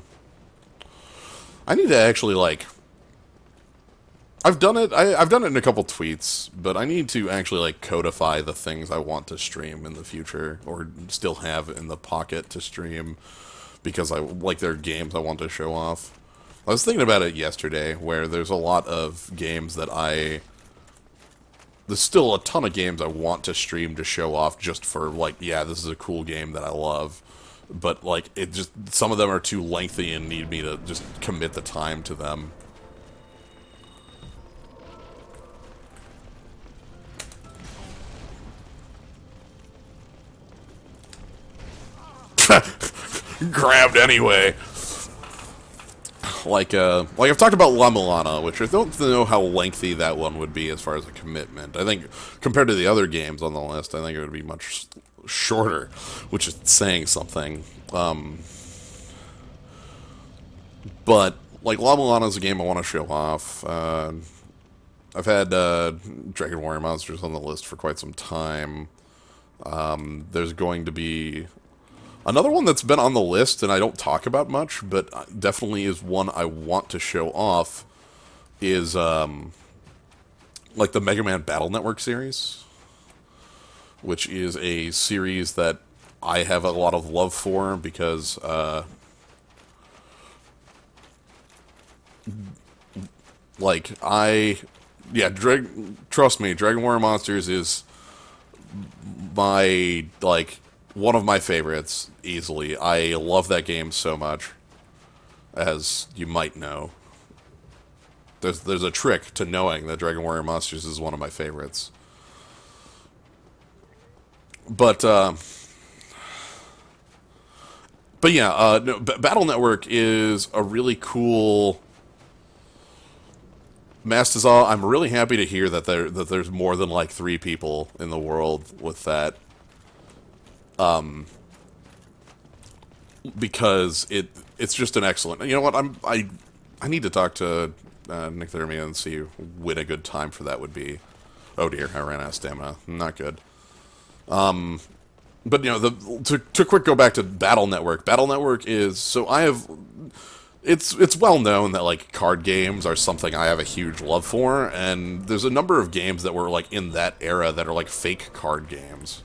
I need to actually, like, I've done it. I've done it in a couple tweets, but I need to actually, like, codify the things I want to stream in the future or still have in the pocket to stream because they're games I want to show off. I was thinking about it yesterday, where there's a lot of games that there's still a ton of games I want to stream to show off just for, like, yeah, this is a cool game that I love. but like it just some of them are too lengthy and need me to just commit the time to them. Grabbed anyway. Like I've talked about La Milana, which I don't know how lengthy that one would be as far as a commitment. I think compared to the other games on the list, I think it would be much shorter, which is saying something. But like La Milana is a game I want to show off. I've had Dragon Warrior Monsters on the list for quite some time. There's going to be another one that's been on the list and I don't talk about much, but definitely is one I want to show off, is like the Mega Man Battle Network series, which is a series that I have a lot of love for because trust me, Dragon Warrior Monsters is my, like, one of my favorites, easily. I love that game so much, as you might know. There's a trick to knowing that Dragon Warrior Monsters is one of my favorites. But yeah, no, Battle Network is a really cool Mastazal. I'm really happy to hear that there's more than like 3 people in the world with that. Because it's just an excellent. You know what? I need to talk to Nick Thermia and see when a good time for that would be. Oh dear, I ran out of stamina. Not good. But you know, to quick go back to Battle Network. Battle Network is so I have. It's well known that like card games are something I have a huge love for, and there's a number of games that were like in that era that are like fake card games.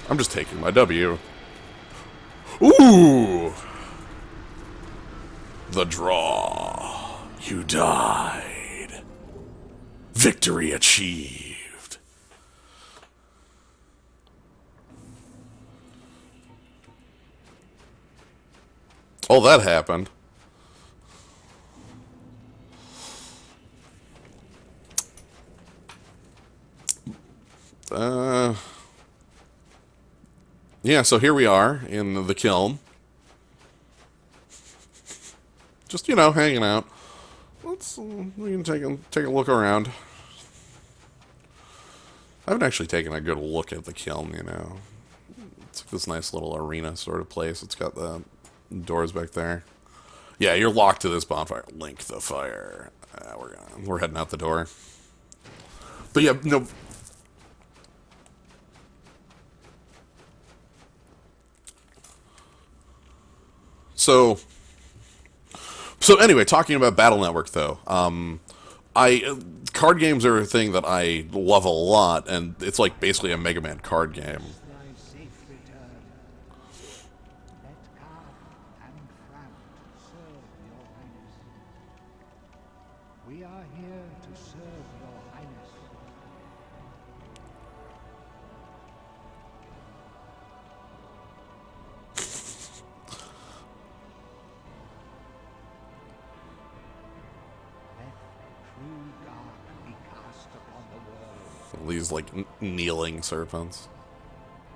I'm just taking my W. Ooh! The draw. You died. Victory achieved. Oh, that happened. Yeah, so here we are in the kiln. Just, you know, hanging out. We can take a look around. I haven't actually taken a good look at the kiln, you know. It's like this nice little arena sort of place. It's got the doors back there. Yeah, you're locked to this bonfire. Link the fire. We're heading out the door. But yeah, no. So anyway, talking about Battle Network though, card games are a thing that I love a lot, and it's like basically a Mega Man card game. Thy safe return. Let Khan and Fram serve your highness. We are here to serve your highness. Let true dark be cast upon the world. These like kneeling serpents.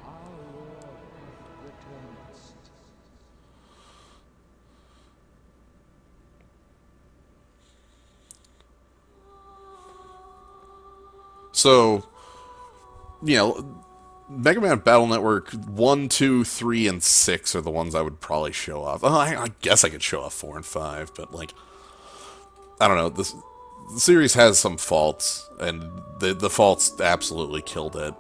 Our Lord returnest. So, you know, Mega Man Battle Network 1, 2, 3, and 6 are the ones I would probably show off. Oh, I guess I could show off 4 and 5, but like, I don't know. The series has some faults, and the faults absolutely killed it.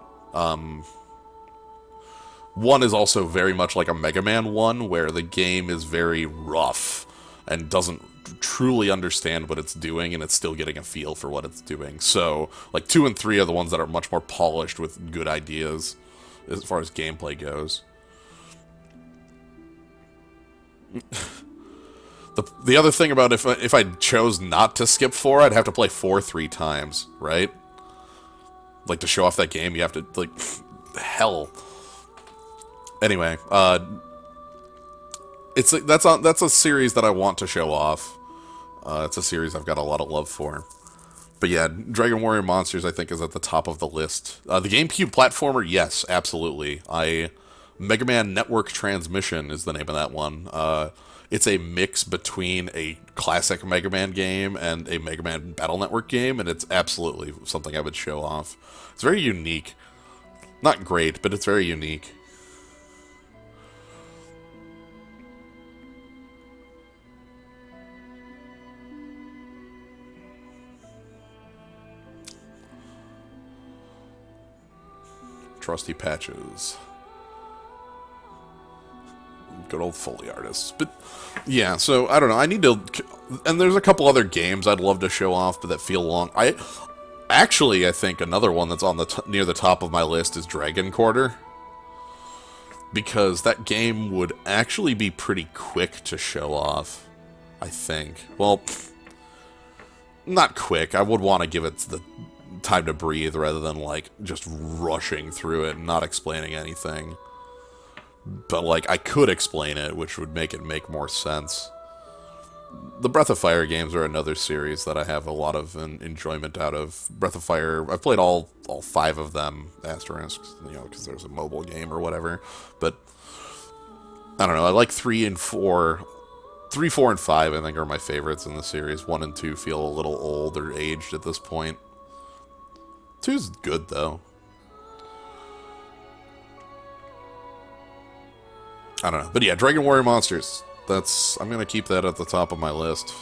1 is also very much like a Mega Man 1, where the game is very rough and doesn't truly understand what it's doing, and it's still getting a feel for what it's doing. So, like, 2 and 3 are the ones that are much more polished with good ideas as far as gameplay goes. The other thing about if I chose not to skip 4, I'd have to play 4 3 times, right? Like, to show off that game, you have to, like, hell. Anyway, it's like, that's a series that I want to show off. It's a series I've got a lot of love for. But yeah, Dragon Warrior Monsters, I think, is at the top of the list. The GameCube platformer, yes, absolutely. Mega Man Network Transmission is the name of that one. It's a mix between a classic Mega Man game and a Mega Man Battle Network game, and it's absolutely something I would show off. It's very unique. Not great, but it's very unique. Trusty patches. Good old Foley artists. But, yeah, so, I don't know. I need to... And there's a couple other games I'd love to show off, but that feel long. Actually, I think another one that's on near the top of my list is Dragon Quarter. Because that game would actually be pretty quick to show off, I think. Well, not quick. I would want to give it the time to breathe rather than, like, just rushing through it and not explaining anything. But, like, I could explain it, which would make it make more sense. The Breath of Fire games are another series that I have a lot of enjoyment out of. Breath of Fire, I've played all 5 of them, asterisks, you know, because there's a mobile game or whatever. But, I don't know, I like 3 and 4. 3, 4, and 5, I think, are my favorites in the series. 1 and 2 feel a little old or aged at this point. 2's good, though. I don't know. But yeah, Dragon Warrior Monsters. I'm going to keep that at the top of my list.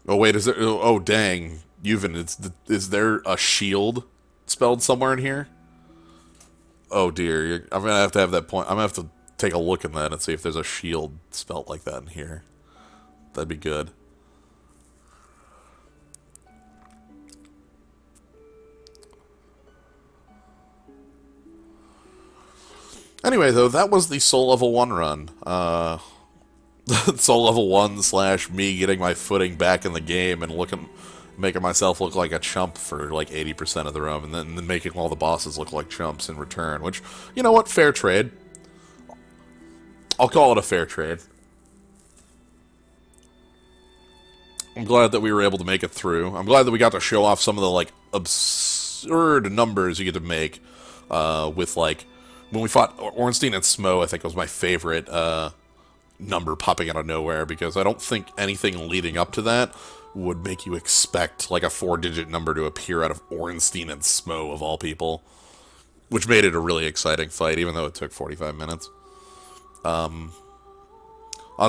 Oh, wait, is there... Oh, dang. Yuvan, is there a shield spelled somewhere in here? Oh, dear. I'm going to have that point. I'm going to have to take a look at that and see if there's a shield spelled like that in here. That'd be good. Anyway, though, that was the Soul Level 1 run. Soul Level 1 / me getting my footing back in the game and making myself look like a chump for like 80% of the room, and then making all the bosses look like chumps in return, which, you know what, fair trade. I'll call it a fair trade. I'm glad that we were able to make it through. I'm glad that we got to show off some of the, like, absurd numbers you get to make with, like, when we fought Ornstein and Smo, I think was my favorite number popping out of nowhere, because I don't think anything leading up to that would make you expect, like, a 4-digit number to appear out of Ornstein and Smo, of all people. Which made it a really exciting fight, even though it took 45 minutes. On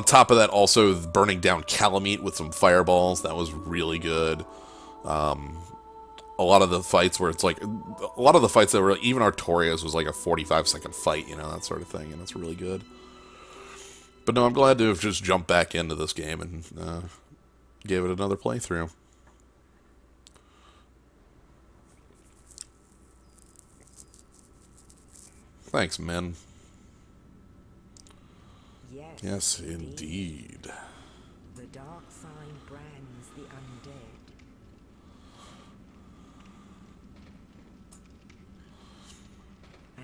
top of that, also burning down Calamite with some fireballs. That was really good. A lot of the fights where it's like... A lot of the fights that were... Even Artorias was like a 45-second fight, you know, that sort of thing, and it's really good. But no, I'm glad to have just jumped back into this game and gave it another playthrough. Thanks, Min. Yes, indeed. The dark sign brands the undead.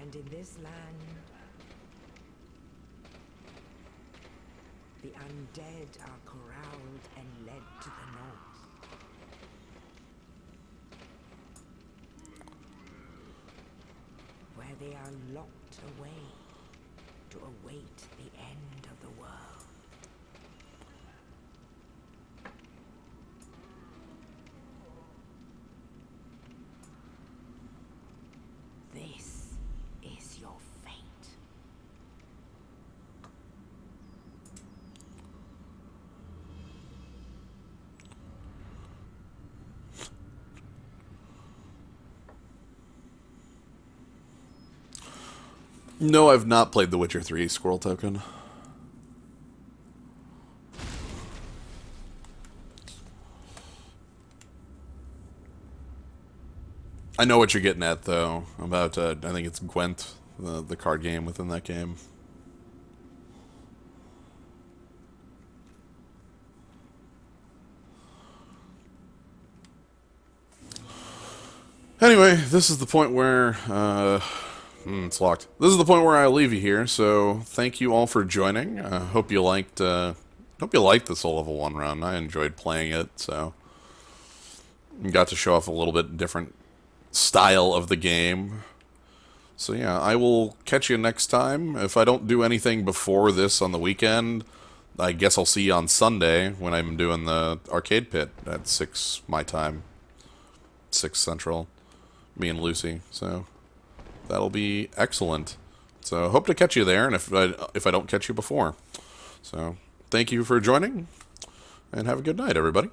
And in this land, the undead are corralled and led to the north. Where they are locked away to await the end of the world. This is your fate. No, I've not played The Witcher 3 Squirrel Token. I know what you're getting at, though, about, I think it's Gwent, the card game within that game. Anyway, this is the point where, it's locked. This is the point where I leave you here, so thank you all for joining. Hope you liked, this level 1 run. I enjoyed playing it, so got to show off a little bit different style of the game. So yeah, I will catch you next time. If I don't do anything before this on the weekend, I guess I'll see you on Sunday when I'm doing the arcade pit at 6 my time. 6 Central. Me and Lucy. So that'll be excellent. So hope to catch you there, and if I don't catch you before. So thank you for joining, and have a good night, everybody.